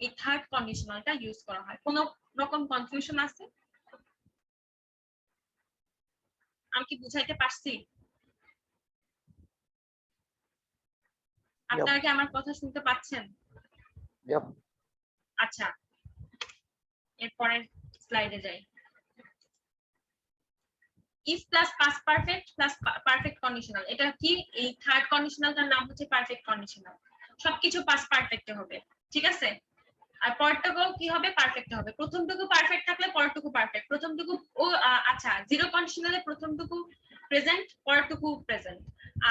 Speaker 1: এই থার্ড কন্ডিশনালটা ইউজ করা হয়। কোনো রকম কনফিউশন আছে? আমি কি বুঝাইতে পারছি? আপনারা কি আমার কথা শুনতে পাচ্ছেন? আচ্ছা এরপরের স্লাইডে যাই। If plus past perfect plus perfect conditional, এটা কি? এই থার্ড কন্ডিশনালটার নাম হচ্ছে পারফেক্ট কন্ডিশনাল। সবকিছু পাস্ট পারফেক্টে হবে, ঠিক আছে? আর পরেরটুকু কি হবে? পারফেক্ট হবে। প্রথমটুকু পারফেক্ট থাকলে পরেরটুকু পারফেক্ট। প্রথমটুকু আচ্ছা জিরো কন্ডিশনালে প্রথমটুকু প্রেজেন্ট, পরেরটুকু প্রেজেন্ট।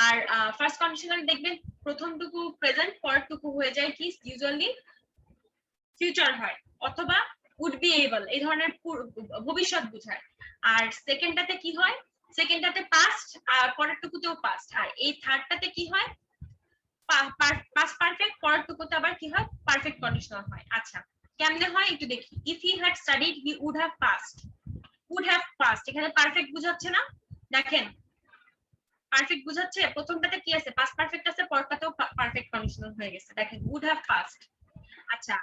Speaker 1: আর ফার্স্ট কন্ডিশনালে দেখবেন প্রথমটুকু প্রেজেন্ট, পরেরটুকু হয়ে যায় কি ইউজুয়ালি ফিউচার হয়, অথবা উড বি এবল, এই ধরনের ভবিষ্যৎ বোঝায়। আর সেকেন্ডটাতে কি হয়? সেকেন্ডটাতে পাস্ট, আর পরেরটুকুতেও পাস্ট। আর এই থার্ডটাতে কি হয়? পাস্ট পারফেক্ট, পরেরটুকুতে আবার কি হয়? পারফেক্ট কন্ডিশনাল হয়। আচ্ছা কেমনে হয় একটু দেখি। If he had studied he would have passed. Would have passed এখানে পারফেক্ট বুঝাচ্ছে না? দেখেন পারফেক্ট বুঝাচ্ছে। প্রথমটাতে কি আছে? পাস্ট পারফেক্ট আছে, পরেরটাতেও পারফেক্ট কন্ডিশনাল হয়ে গেছে। দেখেন উড হ্যাভ পাস্ট। আচ্ছা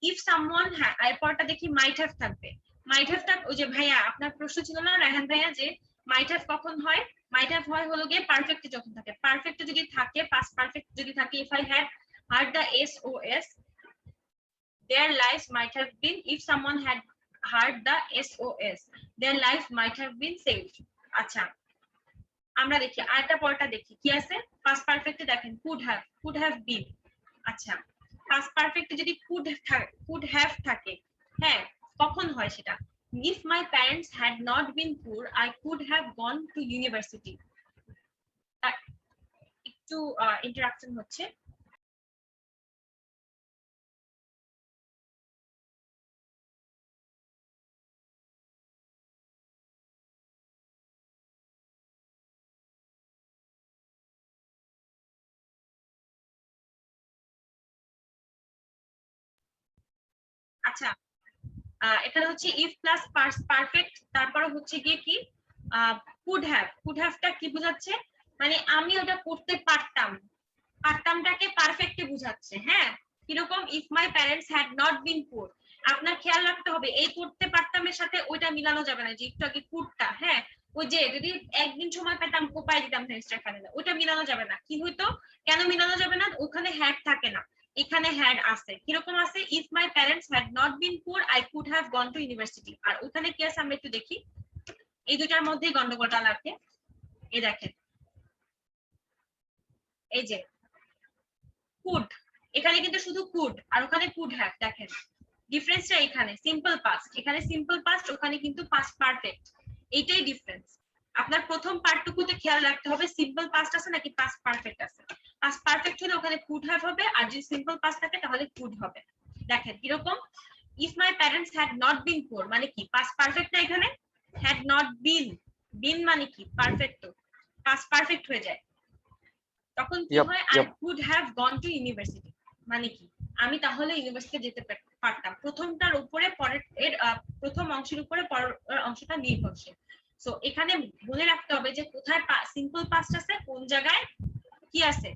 Speaker 1: ইফ সামওয়ান, হ্যাঁ এরপরটা দেখি মাইট হ্যাভ থাকবে। মাইট হ্যাভ ওই যে ভাইয়া আপনার প্রশ্ন ছিল না রায়হান ভাইয়া, যে মাইট হ্যাভ কখন হয়? মাইট হ্যাভ হয় হলো গিয়ে পারফেক্টে যখন থাকে। পারফেক্টে যদি থাকে, পাস্ট পারফেক্ট যদি থাকে, if I had hard the SOS their lives might have been, if someone had heard the SOS their life might have been saved. আচ্ছা আমরা দেখি আরেকটা পরটা দেখি কি আছে। পাস্ট পারফেক্টে দেখেন could have been। আচ্ছা পাস্ট পারফেক্টে যদি could have থাকে, হ্যাঁ কখন হয় সেটা? if my parents had not been poor I could have gone to university। একটু ইন্টারাকশন হচ্ছে। আচ্ছা এখানে হচ্ছে ইফ প্লাস পারফেক্ট, তারপরে হচ্ছে গিয়ে কি কুড হ্যাভটা কি বোঝাচ্ছে? মানে আমি ওটা করতে পারতাম, পারতামটাকে পারফেক্টে বোঝাচ্ছে। হ্যাঁ কিরকম? If my parents had not been পুর। আপনার খেয়াল রাখতে হবে এই করতে পারতামের সাথে ওইটা মিলানো যাবে না, যে একটু আগে কুডটা, হ্যাঁ ওই যে যদি একদিন সময় পেতাম কোপায় দিতাম সেমিস্টার ফাইনালে, ওইটা মিলানো যাবে না। কি হইতো? কেন মিলানো যাবে না? ওখানে হ্যাড থাকে না, এখানে হ্যাড আছে। কিরকম আছে? If my parents had not been poor I could have gone to university. আর ওখানে কি আছে আমরা একটু দেখি। এই দুটার মধ্যে গন্ডগোলটা লাগে। এই দেখেন এই যে কুড, এখানে কিন্তু শুধু কুড, আর ওখানে কুড হ্যাভ। দেখেন ডিফারেন্সটা এখানে। সিম্পল পাস্ট, এখানে সিম্পল পাস্ট, ওখানে কিন্তু পাস্ট পারফেক্ট। এইটাই ডিফারেন্স। আপনার প্রথম পার্টটুকুতে খেয়াল রাখতে হবে সিম্পল পাস্ট আছে নাকি পাস্ট পারফেক্ট আছে। পাস্ট পারফেক্ট হলে ওখানে কুড হ্যাভ হবে, আর যদি সিম্পল পাস্ট থাকে তাহলে কুড হবে। দেখেন কিরকম? If my parents had not been পুর মানে কি? পাস্ট পারফেক্ট না এখানে? হ্যাড নট বিন মানে কি? পারফেক্ট, তো পাস্ট পারফেক্ট হয়ে যায়। তখন কি হয়? I could have gone to university মানে কি? আমি তাহলে ইউনিভার্সিটি যেতে পারতাম। প্রথমটার উপরে পরের এর প্রথম অংশের উপরে পরের অংশটা নির্ভরশীল। সো এখানে মনে রাখতে হবে যে কোথায় সিম্পল পাস্ট আছে, কোন জায়গায় কি আছে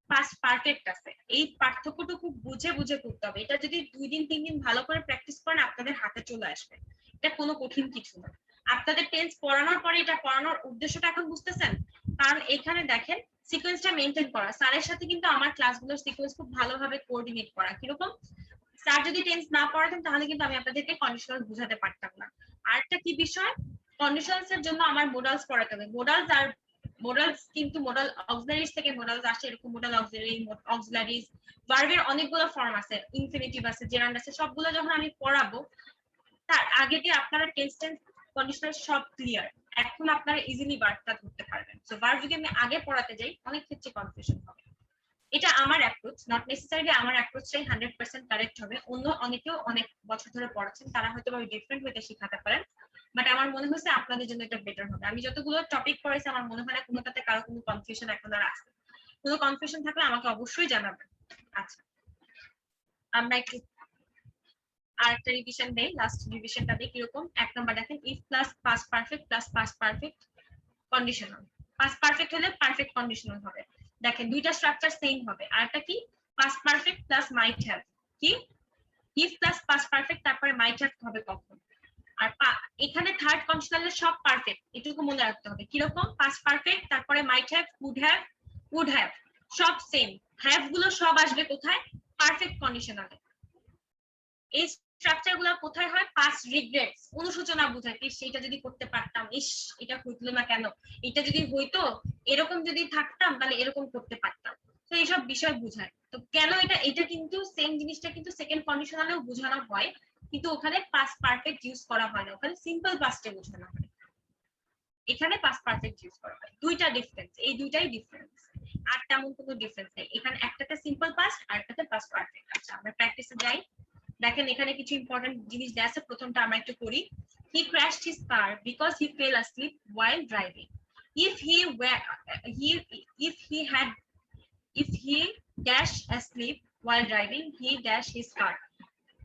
Speaker 1: পাস্ট পারফেক্ট আছে। এই পার্থক্যটুকু বুঝে বুঝে করতে হবে। এটা যদি 2 দিন 3 দিন ভালো করে প্র্যাকটিস করেন আপনাদের হাতে চলে আসবে। এটা কোনো কঠিন কিছু না। আপনাদের টেন্স পড়ানোর পরে এটা পড়ানোর উদ্দেশ্যটা এখন বুঝতেছেন? কারণ এখানে দেখেন সিকোয়েন্সটা মেইনটেইন করা। স্যারের সাথে কিন্তু আমার ক্লাসগুলোর সিকোয়েন্স খুব ভালোভাবে কোঅর্ডিনেট করা। কিরকম? স্যার যদি টেন্স না পড়াতেন তাহলে কিন্তু আমি আপনাদেরকে কন্ডিশনাল বুঝাতে পারতাম না। আরেকটা কি বিষয়? কন্ডিশনালস এর জন্য আমার মোডালস পড়াতে হবে। মোডালস আর মোডালস কিন্তু মোডাল অক্সিলারিজ থেকে মোডালস আসে। এরকম মোডাল অক্সিলারিজ ভার্বের অনেকগুলো ফর্ম আছে, ইনফিনিটিভ আছে, জেরান্ড আছে। সবগুলো যখন আমি পড়াবো তার আগে দিয়ে আপনারা টেন্স কন্ডিশনাল সব ক্লিয়ার। এখন আপনারা ইজিলি ভার্বটা ধরতে পারবেন। সো ভার্ব যদি আমি আগে পড়াতে যাই অনেক ক্ষেত্রে কনফিউশন হবে। এটা আমার অ্যাপ্রোচ, নট নেসেসারিলি আমার অ্যাপ্রোচটাই 100% কারেক্ট হবে। অন্য অনেকেও অনেক বছর ধরে পড়াচ্ছেন, তারা হয়তো ডিফারেন্ট ওয়েতে শেখাতে পারেন, বাট আমার মনে হচ্ছে আপনাদের জন্য এটা বেটার হবে। আমি যতগুলো টপিক পড়েছি আমার মনে হয় না কোনোটাতে কারো কোনো কনফিউশন এখন আর আছে। কোনো কনফিউশন থাকলে আমাকে অবশ্যই জানাবেন। আচ্ছা আমরা একটু আরেকটা রিভিশন দেই। লাস্ট রিভিশনটা দিই কিরকম। 1 নাম্বার দেখেন if plus past perfect plus past perfect conditional. Past perfect হলে পারফেক্ট কন্ডিশনাল হবে। দেখেন দুইটা স্ট্রাকচার সেম হবে। আরেকটা কি? Past perfect plus might have. কি? ইফ প্লাস পাস্ট পারফেক্ট তারপরে মাইট হ্যাভ হবে কখন? আর এখানে থার্ড কন্ডিশনালের সব পারফেক্ট, এটুকু মনে রাখতে হবে। কিরকম? পাস্ট পারফেক্ট তারপরে might have, could have, would have সব সেম। হ্যাভ গুলো সব আসবে কোথায়? পারফেক্ট কন্ডিশনালে। এই স্ট্রাকচার গুলা কোথায় হয়? পাস্ট রিগ্রেটস, অনুশোচনা বোঝায়, সেটা যদি করতে পারতাম, ইস এটা হইতো না কেন, এটা যদি হইতো, এরকম যদি থাকতাম তাহলে এরকম করতে পারতাম। তো এইসব বিষয় বোঝায়। তো কেন এটা কিন্তু সেম জিনিসটা কিন্তু সেকেন্ড কন্ডিশনালেও বোঝানো হয়, কিন্তু ওখানে পাস্ট পারফেক্ট ইউজ করা হয় না, ওখানে সিম্পল পাস্টে বোঝানো হয়, এখানে পাস্ট পারফেক্ট ইউজ করা হয়। দুইটা ডিফারেন্স, এই দুইটাই ডিফারেন্স, আর তেমন কোনো ডিফারেন্স নেই। এখানে একটাতে সিম্পল পাস্ট আর একটাতে পাস্ট পারফেক্ট। আচ্ছা আমরা প্র্যাকটিসে যাই। দেখেন এখানে কিছু ইম্পর্টেন্ট জিনিস দেয়া আছে, প্রথমটা আমরা একটু করি। He crashed his car because he fell asleep while driving. If he dashed asleep while driving, he dashed his car.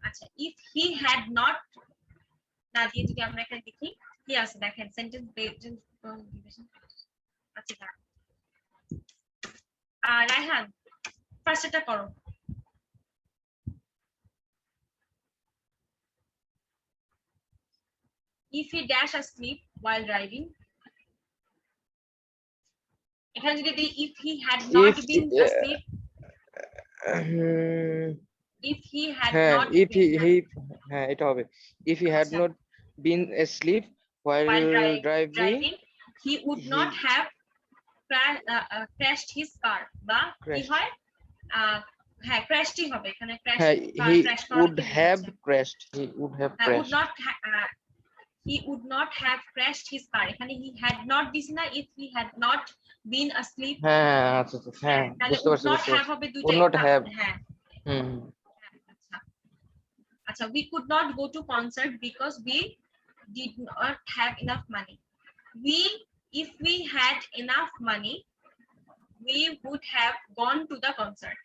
Speaker 1: আচ্ছা, if he had not, না দিয়ে যদি আমরা এখানে দেখি কি আছে, দেখেন সেন্টেন্স বেসড। আচ্ছা রায়হান ফার্স্ট এটা করো। If he dash asleep while driving, এখানে যদি দিই if he had not been asleep, if he had
Speaker 2: হ্যাঁ
Speaker 1: not
Speaker 2: if
Speaker 1: been,
Speaker 2: হ্যাঁ এটা হবে if he had
Speaker 1: আচ্ছা,
Speaker 2: not been asleep while
Speaker 1: while
Speaker 2: driving,
Speaker 1: he would not have crashed his car, বা কি
Speaker 2: crashed.
Speaker 1: হয়, হ্যাঁ ক্র্যাশই হবে এখানে, ক্র্যাশ
Speaker 2: হ্যাঁ
Speaker 1: বা
Speaker 2: he
Speaker 1: crash
Speaker 2: would have crashed, he would have
Speaker 1: would
Speaker 2: crashed.
Speaker 1: he would not have crashed his car, এখানে he had not দিস না, if he had not been asleep,
Speaker 2: হ্যাঁ আচ্ছা আচ্ছা হ্যাঁ
Speaker 1: তাহলে
Speaker 2: বুঝতে
Speaker 1: would
Speaker 2: পারছি
Speaker 1: not have হবে
Speaker 2: would not
Speaker 1: দুইটাই।
Speaker 2: have.
Speaker 1: হ্যাঁ
Speaker 2: হুম
Speaker 1: আচ্ছা আচ্ছা, we could not go to concert because we did not have enough money. If we had enough money, we would have gone to the concert.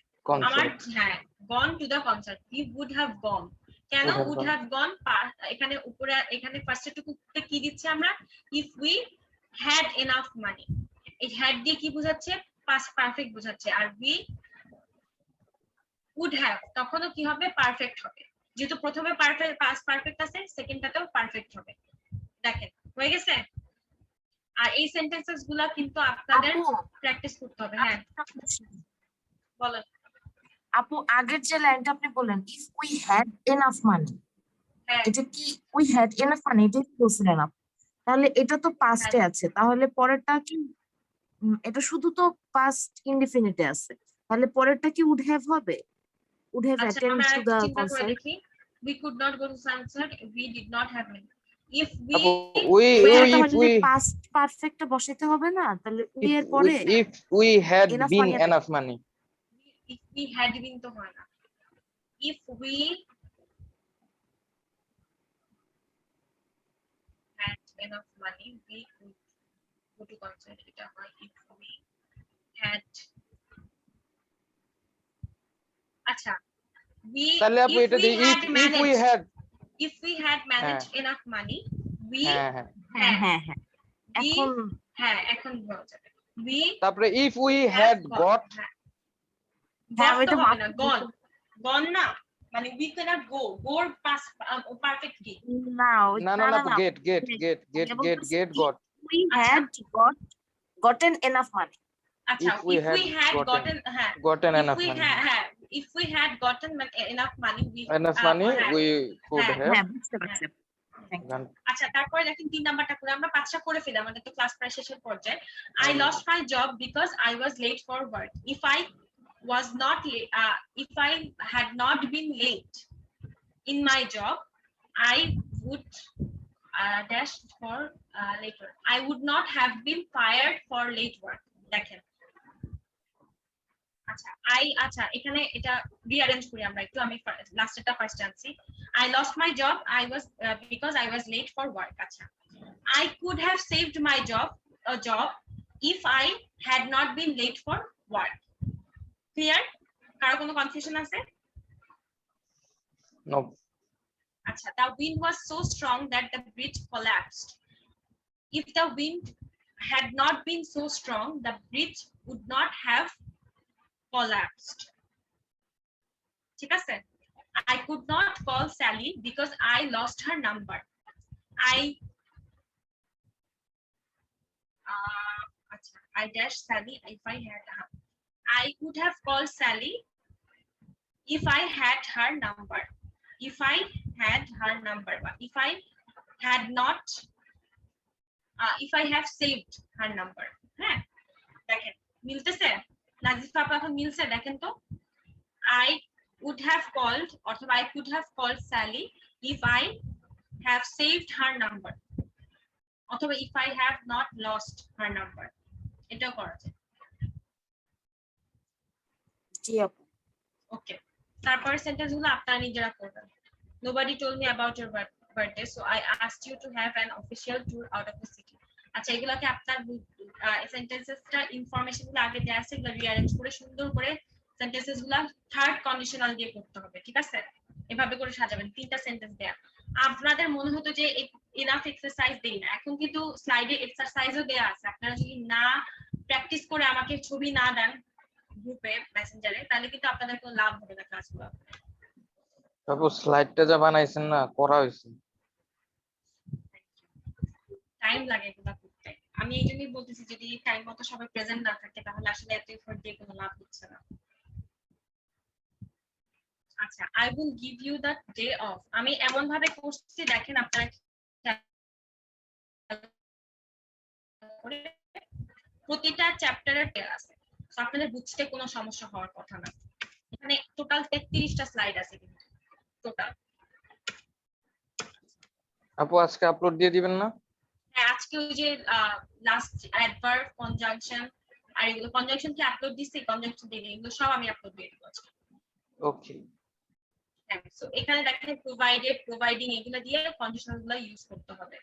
Speaker 1: আমার
Speaker 2: concert.
Speaker 1: হ্যাঁ gone to the concert, we would have gone, কেন would have gone, এখানে উপরে এখানে ফার্স্ট টুকুতে কি দিচ্ছি আমরা, if we had enough money, এই had দিয়ে কি বোঝাচ্ছে, পাস্ট পারফেক্ট বোঝাচ্ছে, আর we would have তখনও কি হবে, পারফেক্ট হবে, যেহেতু প্রথমে পারফেক্ট পাস্ট পারফেক্ট আছে, সেকেন্ডটাতেও পারফেক্ট হবে। দেখেন হয়ে গেছে। আর এই সেন্টেন্সেস গুলা কিন্তু আপনাদের প্র্যাকটিস করতে হবে। হ্যাঁ বলেন।
Speaker 4: আপু আগের যে লাইনটা আপনি বললেন if we had enough money,
Speaker 1: হ্যাঁ
Speaker 4: এটা কি we had enough money এটা বলছিলেন আপু, তাহলে এটা তো পাস্টে আছে, তাহলে পরেরটা কি এটা শুধু তো পাস্ট ইনডিফিনিটে আছে, তাহলে পরেরটা কি would have হবে, would have
Speaker 1: আচ্ছা
Speaker 4: attended
Speaker 1: আমরা
Speaker 4: to
Speaker 1: একটু
Speaker 4: the
Speaker 1: চিন্তা করে
Speaker 4: concert.
Speaker 1: দেখি, we could not go to concert, we did not have money, if
Speaker 2: আপু
Speaker 1: we
Speaker 2: if we
Speaker 4: পাস্ট পারফেক্টটা বসাইতে হবে না, তাহলে we এর
Speaker 2: if
Speaker 4: পরে
Speaker 2: we had
Speaker 4: enough
Speaker 2: been
Speaker 4: money
Speaker 2: enough money.
Speaker 1: if we had been তো হয় না, if we had enough money, we could go to concert, এটা হয় if we had, আচ্ছা
Speaker 2: তাহলে আপু এটা দিয়ে
Speaker 1: if we had managed enough money, we
Speaker 2: হ্যাঁ হ্যাঁ
Speaker 4: হ্যাঁ হ্যাঁ হ্যাঁ এখন
Speaker 1: হ্যাঁ এখন বলা যাবে we
Speaker 2: তারপরে if we had got,
Speaker 4: হ্যাঁ,
Speaker 1: got
Speaker 4: ওইটা
Speaker 1: তো হবে না,
Speaker 4: মাত্র-
Speaker 1: gone না, মানে we cannot go, past perfect কি,
Speaker 4: না
Speaker 2: না না না get got.
Speaker 4: we had gotten enough money.
Speaker 1: আচ্ছা
Speaker 2: If we had
Speaker 1: gotten হ্যাঁ
Speaker 2: gotten
Speaker 1: if
Speaker 2: enough
Speaker 1: we
Speaker 2: money,
Speaker 1: had if we had gotten enough money,
Speaker 2: enough money
Speaker 1: হ্যাঁ,
Speaker 2: we could
Speaker 1: হ্যাঁ,
Speaker 2: have
Speaker 4: হ্যাঁ বুঝতে পারছি। Thank you.
Speaker 2: done.
Speaker 1: আচ্ছা তারপরে দেখেন 3 নাম্বারটা করে আমরা 5টা করে ফেলি, আমাদের তো ক্লাস প্রায় শেষের পর্যায়ে। I lost my job because I was late for work. If I had not been late in my job, I would dash for later. I would not have been fired for late work. দেখেন আচ্ছা এখানে এটা রিঅ্যারেঞ্জ করি আমরা একটু, আমি লাস্টেরটা ফার্স্ট আনছি। I lost my job because I was late for work. আচ্ছা I could have saved my job if I had not been late for work. Clear? কারো কোনো কনফিউশন আছে?
Speaker 2: No.
Speaker 1: আচ্ছা the wind was so strong that the bridge collapsed. If the wind had not been so strong, the bridge would not have collapsed. ঠিক আছে? I could not call Sally because I lost her number. I dashed Sally if I had. I could have called Sally if I had her number, if I had her number, বা if I had not, if I have saved her number, হ্যাঁ দেখেন মিলতেছে, নাজিফা আপা এখন মিলছে দেখেন তো, I would have called অথবা I could have called Sally if I have saved her number, অথবা if I have not lost her number, এটাও করা যায়।
Speaker 4: জি আপু।
Speaker 1: ওকে, তারপরে সেন্টেন্স গুলো আপনারা নিজেরা করবেন। Nobody told me about your birthday, so I asked you to have an official tour out of the city. আচ্ছা এগুলাকে আপনার সেন্টেন্সেসটা ইনফরমেশন গুলো আগে দেয়া আছে, এগুলো রিঅ্যারেঞ্জ করে সুন্দর করে সেন্টেন্সেস গুলো থার্ড কন্ডিশনাল দিয়ে করতে হবে, ঠিক আছে? এভাবে করে সাজাবেন, 3টা সেন্টেন্স দেয়া। আপনাদের মনে হতো যে এনাফ এক্সারসাইজ দেই না, এখন কিন্তু স্লাইডে এক্সারসাইজও দেয়া আছে, আপনারা যদি না প্র্যাকটিস করে আমাকে ছবি না দেন গ্রুপে মেসেঞ্জারে, তাহলে কিন্তু আপনাদের কোনো লাভ হবে না ক্লাসগুলো।
Speaker 2: আপু স্লাইডটা যা বানাইছেন না করা হয়েছে,
Speaker 1: টাইম লাগে এগুলো করতে। আমি এই জন্যই বলতেছি যদি টাইম মতো সবাই প্রেজেন্ট না থাকে তাহলে আসলে এত এফোর্ট দিয়ে কোনো লাভ হচ্ছে না। আচ্ছা, I will give you the day off, আমি এমন ভাবে করছি দেখেন আপনারা প্রতিটা চ্যাপ্টারের ডে আছে, তো আপনাদের বুঝতে কোনো সমস্যা হওয়ার কথা না। এখানে টোটাল 33টা স্লাইড আছে কিন্তু টোটাল।
Speaker 2: আপু আজকে আপলোড দিয়ে দিবেন না?
Speaker 1: হ্যাঁ আজকে ওই যে লাস্ট অ্যাডভার্ব কনজাংশন আর এগুলো কনজাংশন কি আপলোড দিছি, কনজাংশন দিই এগুলো সব আমি আপলোড দিয়ে দিব আজকে।
Speaker 2: ওকে,
Speaker 1: হ্যাঁ সো এখানে দেখেন প্রোভাইডেড, প্রোভাইডিং এগুলো দিয়ে কন্ডিশনাল গুলো ইউজ করতে হবে।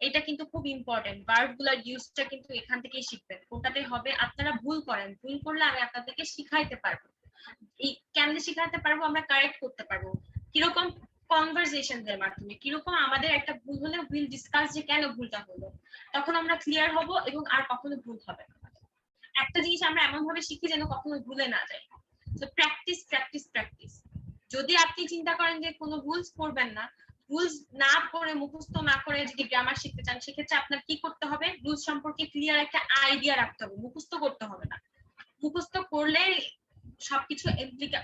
Speaker 1: এটা কিন্তু খুব ইম্পর্টেন্ট, ভার্ব গুলার ইউজটা কিন্তু এখান থেকেই শিখবেন। কোনটাতে হবে আপনারা ভুল করেন, ভুল করলে আমি আপনাদেরকে শিখাইতে পারবো। এই কেমনে শিখাইতে পারবো, আমরা কারেক্ট করতে পারবো কিরকম, কনভারসেশনের মাধ্যমে। কিরকম আমাদের একটা ভুল হলে উইল ডিসকাস যে কেন ভুলটা হলো, তখন আমরা ক্লিয়ার হব এবং আর কখনো ভুল হবে না। একটা জিনিস আমরা এমন ভাবে শিখি যেন কখনো ভুলে না যাই। তো প্র্যাকটিস প্র্যাকটিস প্র্যাকটিস। যদি আপনি চিন্তা করেন যে কোনো রুলস করবেন না, রুলস না করে মুখস্থ না করে যদি গ্রামার শিখতে চান, সেক্ষেত্রে আপনার কি করতে হবে, রুলস সম্পর্কে ক্লিয়ার একটা আইডিয়া রাখতে হবে, মুখস্থ করতে হবে না। মুখস্থ করলে সবকিছু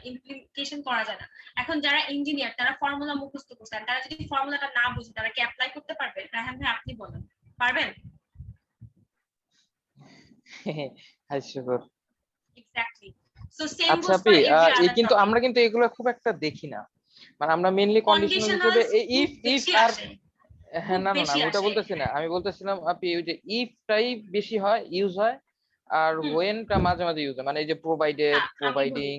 Speaker 1: ইমপ্লিকেশন করা যায় না। এখন যারা ইঞ্জিনিয়ার তারা ফর্মুলা মুখস্থ করছেন, তারা যদি ফর্মুলাটা না বুঝে তারা কি অ্যাপ্লাই করতে পারবে? রায়হান ভাই আপনি বলেন, পারবেন?
Speaker 2: হাস্যকর।
Speaker 1: এক্স্যাক্টলি। সো সেম
Speaker 2: আচ্ছা
Speaker 1: গোস ফর এভরি
Speaker 2: এই
Speaker 1: আদার
Speaker 2: কিন্তু
Speaker 1: টপিক।
Speaker 2: আমরা কিন্তু এগুলো খুব একটা দেখি না, মানে আমরা মেইনলি কন্ডিশনাল হিসেবে এই ইফ আর হ্যাঁ না না আমি ওটা বলতেছি না, আমি বলতেছিলাম আপনি ওই যে ইফটাই বেশি হয় ইউজ হয় আর ওয়েনটা মাঝে মাঝে ইউজ হয়, মানে এই যে provided, providing,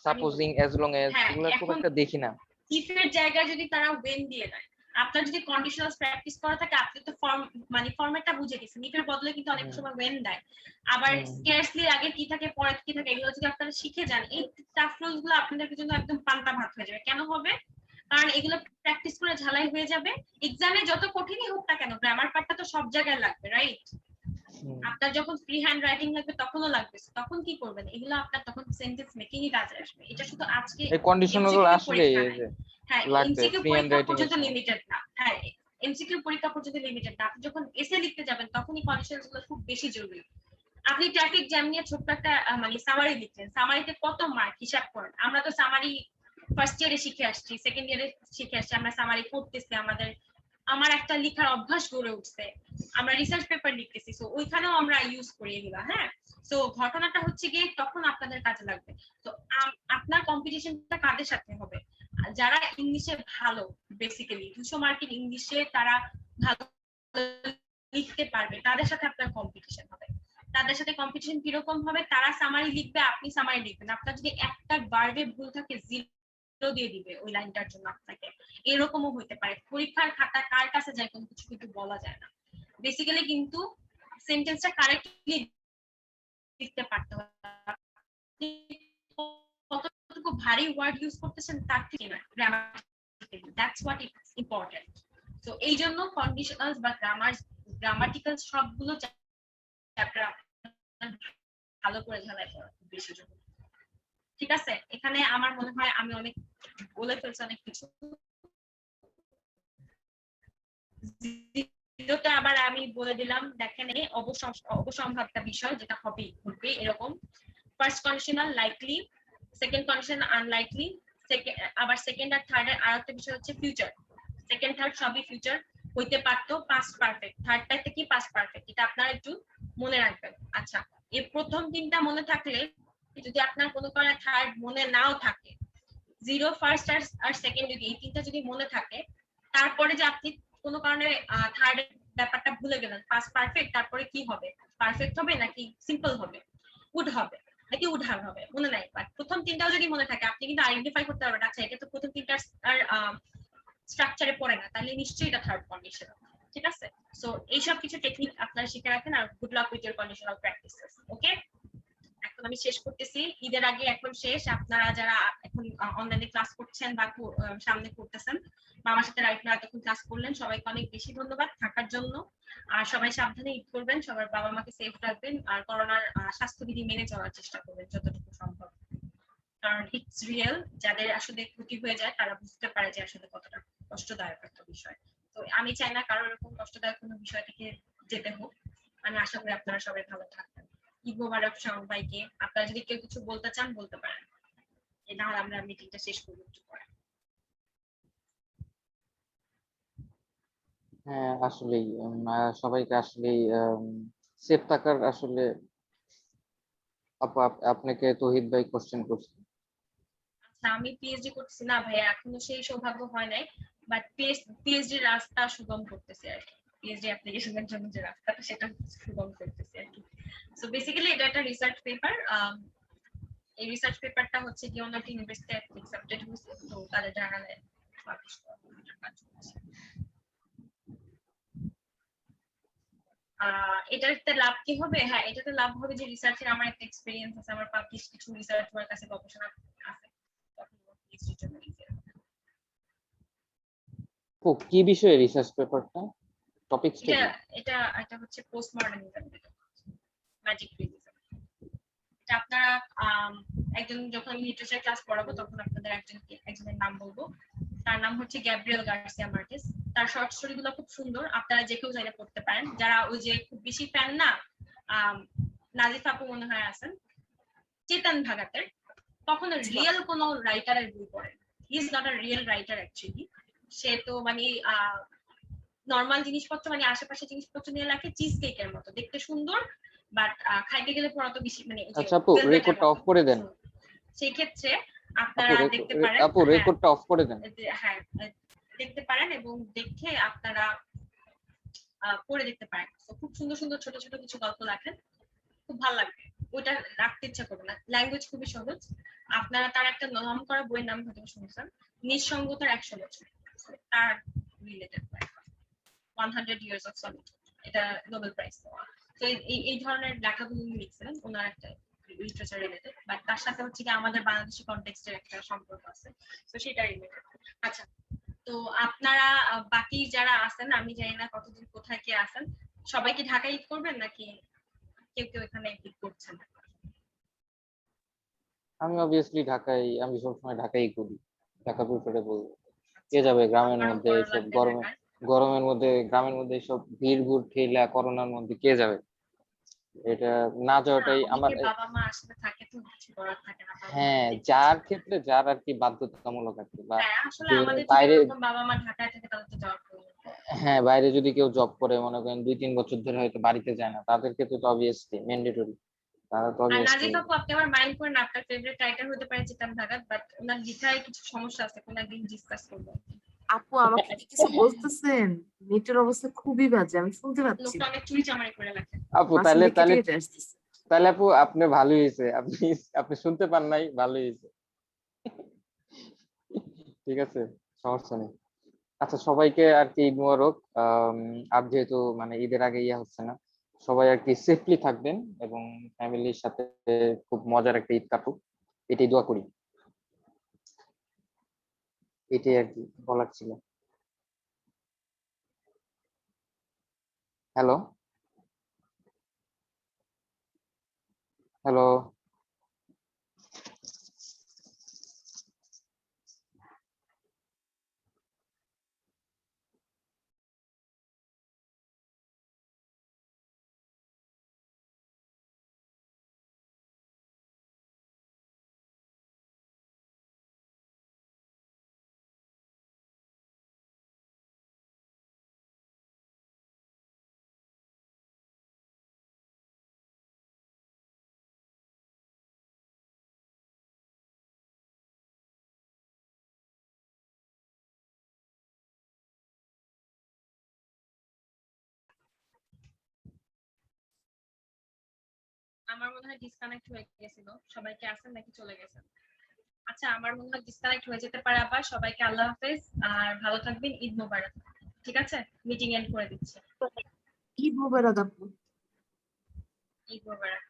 Speaker 2: supposing, as long as, এগুলো খুব একটা দেখি না।
Speaker 1: ইফ এর জায়গায় যদি তারা ওয়েন দিয়ে দেয়, আপনার যদি কন্ডিশনাল প্র্যাকটিস করা থাকে আপনি তো ফর্ম মানে ফরম্যাটটা বুঝে গেছেন, ইফ এর বদলে কিন্তু অনেক সময় ওয়েন দেয়, আবার স্কার্সলি আগে কি থাকে পরে কি থাকে, এগুলো যদি আপনারা শিখে যান এই টাফ রুলস গুলো আপনাদের জন্য একদম পান্তা ভাত হয়ে যাবে। কেন হবে? কারণ এগুলো প্র্যাকটিস করে ঝালাই হয়ে যাবে। এক্সামে যত কঠিনই হোক না কেন গ্রামার পার্টটা তো সব জায়গায় লাগবে, রাইট? আপনার যখন ফ্রি হ্যান্ড রাইটিং লাগবে তখনও লাগবে, তখন কি করবেন, এগুলো আপনার তখন সেন্টেন্স মেকিং এ কাজে আসবে। এটা শুধু আজকে
Speaker 2: এই কন্ডিশনাল গুলো আসলে এই যে
Speaker 1: হ্যাঁ
Speaker 2: লাগবে
Speaker 1: এমসিকিউ
Speaker 2: ফ্রি হ্যান্ড
Speaker 1: পরীক্ষা
Speaker 2: রাইটিং
Speaker 1: পর্যন্ত লিমিটেড না। হ্যাঁ এমসিকিউ পরীক্ষা পর্যন্ত লিমিটেড না, আপনি যখন এসে লিখতে যাবেন তখনই কন্ডিশনস গুলো খুব বেশি জরুরি। আপনি ট্রাফিক জ্যাম নিয়ে ছোট্ট একটা মানে সামারি লিখছেন, সামারিতে কত মার্ক হিসাব করেন? আমরা তো সামারি ফার্স্ট ইয়ারে শিখে আসছি, সেকেন্ড ইয়ারে শিখে আসছি, আমরা সামারি করতেছি, আমার একটা লেখার অভ্যাস গড়ে উঠছে, আমরা রিসার্চ পেপার লিখতেছি, সো ওইখানেও আমরা ইউজ করি এগুলা। হ্যাঁ সো ঘটনাটা হচ্ছে গিয়ে তখন আপনাদের কাজে লাগবে। তো আপনার কম্পিটিশনটা কাদের সাথে হবে? যারা ইংলিশে ভালো, বেসিক্যালি 200 মার্কের ইংলিশে তারা ভালো লিখতে পারবে তাদের সাথে আপনার কম্পিটিশন হবে। তাদের সাথে কম্পিটিশন কিরকম হবে? তারা সামারি লিখবে, আপনি সামারি লিখবেন। আপনার যদি একটা ভার্বে ভুল থাকে জিরো দিয়ে দিবে ওই লাইনটার জন্য আপনাকে, এরকমও হতে পারে। পরীক্ষার খাতা কার কাছে যায় কোনো কিছু কিন্তু বলা যায় না। বেসিক্যালি কিন্তু সেন্টেন্সটা কারেক্টলি লিখতে পারতে হবে, কতটুকু ভারী ওয়ার্ড ইউজ করতেছেন তার থেকে না, grammatically, that's what it's important. So এই জন্য কন্ডিশনালস বা গ্রামাটিক্যাল সবগুলো চ্যাপ্টার ভালো করে ঝালাই করা খুব বেশি জরুরি। ঠিক আছে, এখানে আমার মনে হয় আমি অনেক বলে ফেলছি অনেক কিছু। ভিডিওটা আবার আমি বলে দিলাম, দেখেন এই অবসম্ভাব্য বিষয় যেটা হবে ঘটবে এরকম। First conditional likely, second condition unlikely, আবার সেকেন্ড আর থার্ড এর আরেকটা বিষয় হচ্ছে ফিউচার। সেকেন্ড থার্ড সবই ফিউচার হইতে পারতো, পাস্ট পারফেক্ট, থার্ডটাতে কি পাস্ট পারফেক্ট, এটা আপনারা একটু মনে রাখবেন। আচ্ছা, এই প্রথম তিনটা মনে থাকলে, যদি আপনার কোনো কারণে থার্ড মনে নাও থাকে, জিরো, ফার্স্ট আর সেকেন্ড যদি এই তিনটা যদি মনে থাকে, তারপরে যে আপনি কোনো কারণে থার্ড ব্যাপারটা ভুলে গেলেন, পাস্ট পারফেক্ট, তারপরে কি হবে, পারফেক্ট হবে নাকি সিম্পল হবে, উড হবে নাকি উড হ্যাভ হবে, মনে নাই। বাট প্রথম তিনটাও যদি মনে থাকে, আপনি কিন্তু আইডেন্টিফাই করতে পারবেন, আচ্ছা এটা তো প্রথম তিনটার স্ট্রাকচারে পড়ে না, তাহলে নিশ্চয়ই এটা থার্ড কন্ডিশন। ঠিক আছে, সো এইসব কিছু টেকনিক আপনারা শিখে রাখেন, আর good luck with your conditional practices. Okay, এখন আমি শেষ করতেছি, ঈদের আগে এখন শেষ। আপনারা যারা এখন অনলাইনে ক্লাস করছেন বা সামনে করতেছেন বা আমার সাথে রাইট নাও এতক্ষণ ক্লাস করলেন, সবাইকে অনেক বেশি ধন্যবাদ থাকার জন্য। আর সবাই সাবধানে ঈদ করবেন, সবার বাবা মাকে সেফ রাখবেন, আর করোনার স্বাস্থ্যবিধি মেনে চলার চেষ্টা করবেন যতটুকু সম্ভব, কারণ ইটস রিয়েল। যাদের আসলে ক্ষতি হয়ে যায় তারা বুঝতে পারে যে আসলে কতটা কষ্টদায়ক একটা বিষয়। তো আমি চাই না কারো এরকম কষ্টদায়ক কোনো বিষয় থেকে যেতে হোক। আমি আশা করি আপনারা সবাই ভালো থাকবেন। ঈদ মোবারক সবাইকে। আপনারা যদি কেউ কিছু বলতে চান বলতে পারেন, নাহলে আমরা মিটিংটা শেষ করবো একটু পরে।
Speaker 2: হ্যাঁ আসলেই সবাইকে আসলেই সেফ থাকার আসলে আপু আপনাকে তৌহিদ ভাই কোশ্চেন করছে।
Speaker 1: আচ্ছা, আমি পিএইচডি করতেছি না ভাইয়া, এখনো সেই সৌভাগ্য হয় নাই, বাট পিএইচডি রাস্তা সুগম করতেছি আর কি। পিএইচডি অ্যাপ্লিকেশনের জন্য যে রাস্তাটা সেটা সুগম করতেছি আর কি। সো বেসিক্যালি এটা একটা রিসার্চ পেপার। এই রিসার্চ পেপারটা হচ্ছে কি অন্য একটা ইউনিভার্সিটি অ্যাকসেপ্টেড হয়েছে, তো তাদের জার্নালে পাবলিশ করা কাজ করছে। এটাতে লাভ কি হবে? হ্যাঁ, এটাতে লাভ হবে যে রিসার্চের আমার একটা এক্সপেরিয়েন্স আছে, আমার পাবলিশ কিছু রিসার্চ ওয়ার্ক আছে, গবেষণা আছে, তখন পিএইচডির জন্য ইজি হবে।
Speaker 2: আপু কি বিষয়ে রিসার্চ পেপারটা, টপিকসটা
Speaker 1: এটা
Speaker 2: কি?
Speaker 1: এটা এটা হচ্ছে পোস্ট মডার্নিজম, ম্যাজিক রিয়েলিজম। এটা আপনারা একজন, যখন আমি লিটারেচার ক্লাস পড়াবো তখন আপনাদের একজনের নাম বলবো। তার নাম হচ্ছে গ্যাব্রিয়েল গার্সিয়া মার্কেস। তার শর্ট স্টোরি গুলো খুব সুন্দর, আপনারা যে কেউ চাইলে পড়তে পারেন। যারা ওই যে খুব বেশি ফ্যান না, নাজিফ আপু মনে হয় আছেন, চেতন ভাগাতের, কখনো রিয়েল কোনো রাইটারের বই পড়েন। He is not a real writer actually. সে তো মানে নর্মাল জিনিসপত্র, মানে আশেপাশে জিনিসপত্র নিয়ে লেখে, চিজ কেকের মতো দেখতে সুন্দর, বাট খাইতে গেলে পড়া তো বেশি, মানে
Speaker 2: আচ্ছা আপু রেকর্ডটা অফ করে দেন।
Speaker 1: সেই ক্ষেত্রে
Speaker 2: আপু
Speaker 1: আপনারা দেখতে পারেন।
Speaker 2: আপু রেকর্ডটা অফ করে দেন।
Speaker 1: হ্যাঁ, দেখতে পারেন এবং দেখে আপনারা পড়ে দেখতে পারেন। তো খুব সুন্দর সুন্দর ছোট ছোট কিছু গল্প লেখেন, খুব ভালো লাগবে। ওইটা রাখতে ইচ্ছা করবে না, ল্যাঙ্গুয়েজ খুবই সহজ। আপনারা তার একটা নাম করা বইয়ের নাম হয়তো শুনেছেন, নিঃসঙ্গতার 100 বছর, তার রিলেটেড 100 years of solitude, এটা নোবেল প্রাইজ পাওয়া। তো এই ধরনের লেখাগুলো উনি লিখছিলেন, ওনার একটা লিটারেচার রিলেটেড, বাট তার সাথে হচ্ছে কি আমাদের বাংলাদেশি কনটেক্সটের একটা সম্পর্ক আছে, তো সেটা রিলেটেড। আচ্ছা, তো আপনারা বাকি যারা আছেন, আমি জানি না কতদিন কোথায় কে আছেন, সবাই কি ঢাকায় ঈদ করবেন নাকি কেউ কেউ এখানে ঈদ করছেন?
Speaker 2: আমি অবভিয়াসলি ঢাকায়, আমি সবসময় ঢাকাই করি, ঢাকা প্রিফারে বলবো। কে যাবে গ্রামের
Speaker 1: আমারও
Speaker 2: মধ্যে
Speaker 1: করা
Speaker 2: এইসব
Speaker 1: লাগবে
Speaker 2: গরমে,
Speaker 1: ঢাকায়।
Speaker 2: গরমের মধ্যে গ্রামের মধ্যে এইসব ভিড় ভুড় ঠেলা করোনার মধ্যে কে যাবে? এটা না
Speaker 1: না,
Speaker 2: যাওয়াটাই আমার।
Speaker 1: অনেকে বাবা মা আসলে থাকে তো কিছু করার থাকে না, তাও
Speaker 2: হ্যাঁ
Speaker 1: দেখতে ইচ্ছা
Speaker 2: যার
Speaker 1: করে।
Speaker 2: ক্ষেত্রে যার আর কি বাধ্যতামূলক আর কি, বা
Speaker 1: হ্যাঁ, আসলে
Speaker 2: যে
Speaker 1: আমাদের যদি
Speaker 2: বাইরে,
Speaker 1: এরকম বাবা মা ঢাকায় থাকে তাহলে তো যাওয়ার প্রয়োজন পড়ে।
Speaker 2: হ্যাঁ বাইরে যদি কেউ জব করে মনে করেন 2-3 বছর ধরে হয়তো বাড়িতে যায় না, তাদের ক্ষেত্রে তো অবভিয়াসলি ম্যান্ডেটরি, তারা তো
Speaker 1: আর
Speaker 2: অবভিয়াসলি।
Speaker 1: নাজিফ আপু, আপনি আমার মাইন্ড করেন, আপনার ফেভারিট রাইটার হতে পারে চিতাম ভাগাত, বাট ওনার লেখায় কিছু সমস্যা আছে, কোন একদিন ডিসকাস করবো।
Speaker 4: আপু আমাকে কি কিছু বলতেছেন? নেটের অবস্থা খুবই বাজে, আমি শুনতে পাচ্ছি
Speaker 1: লোকটা
Speaker 4: না।
Speaker 1: অনেক চুরি চামারি করে লেখে।
Speaker 2: আপু
Speaker 4: মাঝখান
Speaker 2: তাহলে
Speaker 4: দিয়ে কেটে
Speaker 2: তাহলে
Speaker 4: কেটে আসতেছে।
Speaker 2: তাহলে আপু আপনি ভালোই হয়েছে, আপনি আপনি শুনতে পান নাই, ভালোই হয়েছে। ঠিক আছে, সমস্যা নেই। আচ্ছা সবাইকে আর কি ঈদ মোবারক। আর যেহেতু মানে ঈদের আগে ইয়া হচ্ছে না, সবাই আর কি সেফলি থাকবেন এবং ফ্যামিলির সাথে খুব মজার একটা ঈদ কাটুক, এটাই দোয়া করি। এটাই আর কি বলার ছিল। Hello, hello.
Speaker 1: আমার মনে হয় ডিসকানেক্ট হয়ে গেছিল, সবাইকে আছেন নাকি চলে গেছেন? আচ্ছা আমার মনে হয় ডিসকানেক্ট হয়ে যেতে পারে আবার। সবাইকে আল্লাহ হাফেজ, আর ভালো থাকবেন, ঈদ মোবারক। ঠিক আছে, মিটিং এন্ড করে দিচ্ছি।
Speaker 4: ঈদ মোবারক আপু।
Speaker 1: ঈদ মোবারক।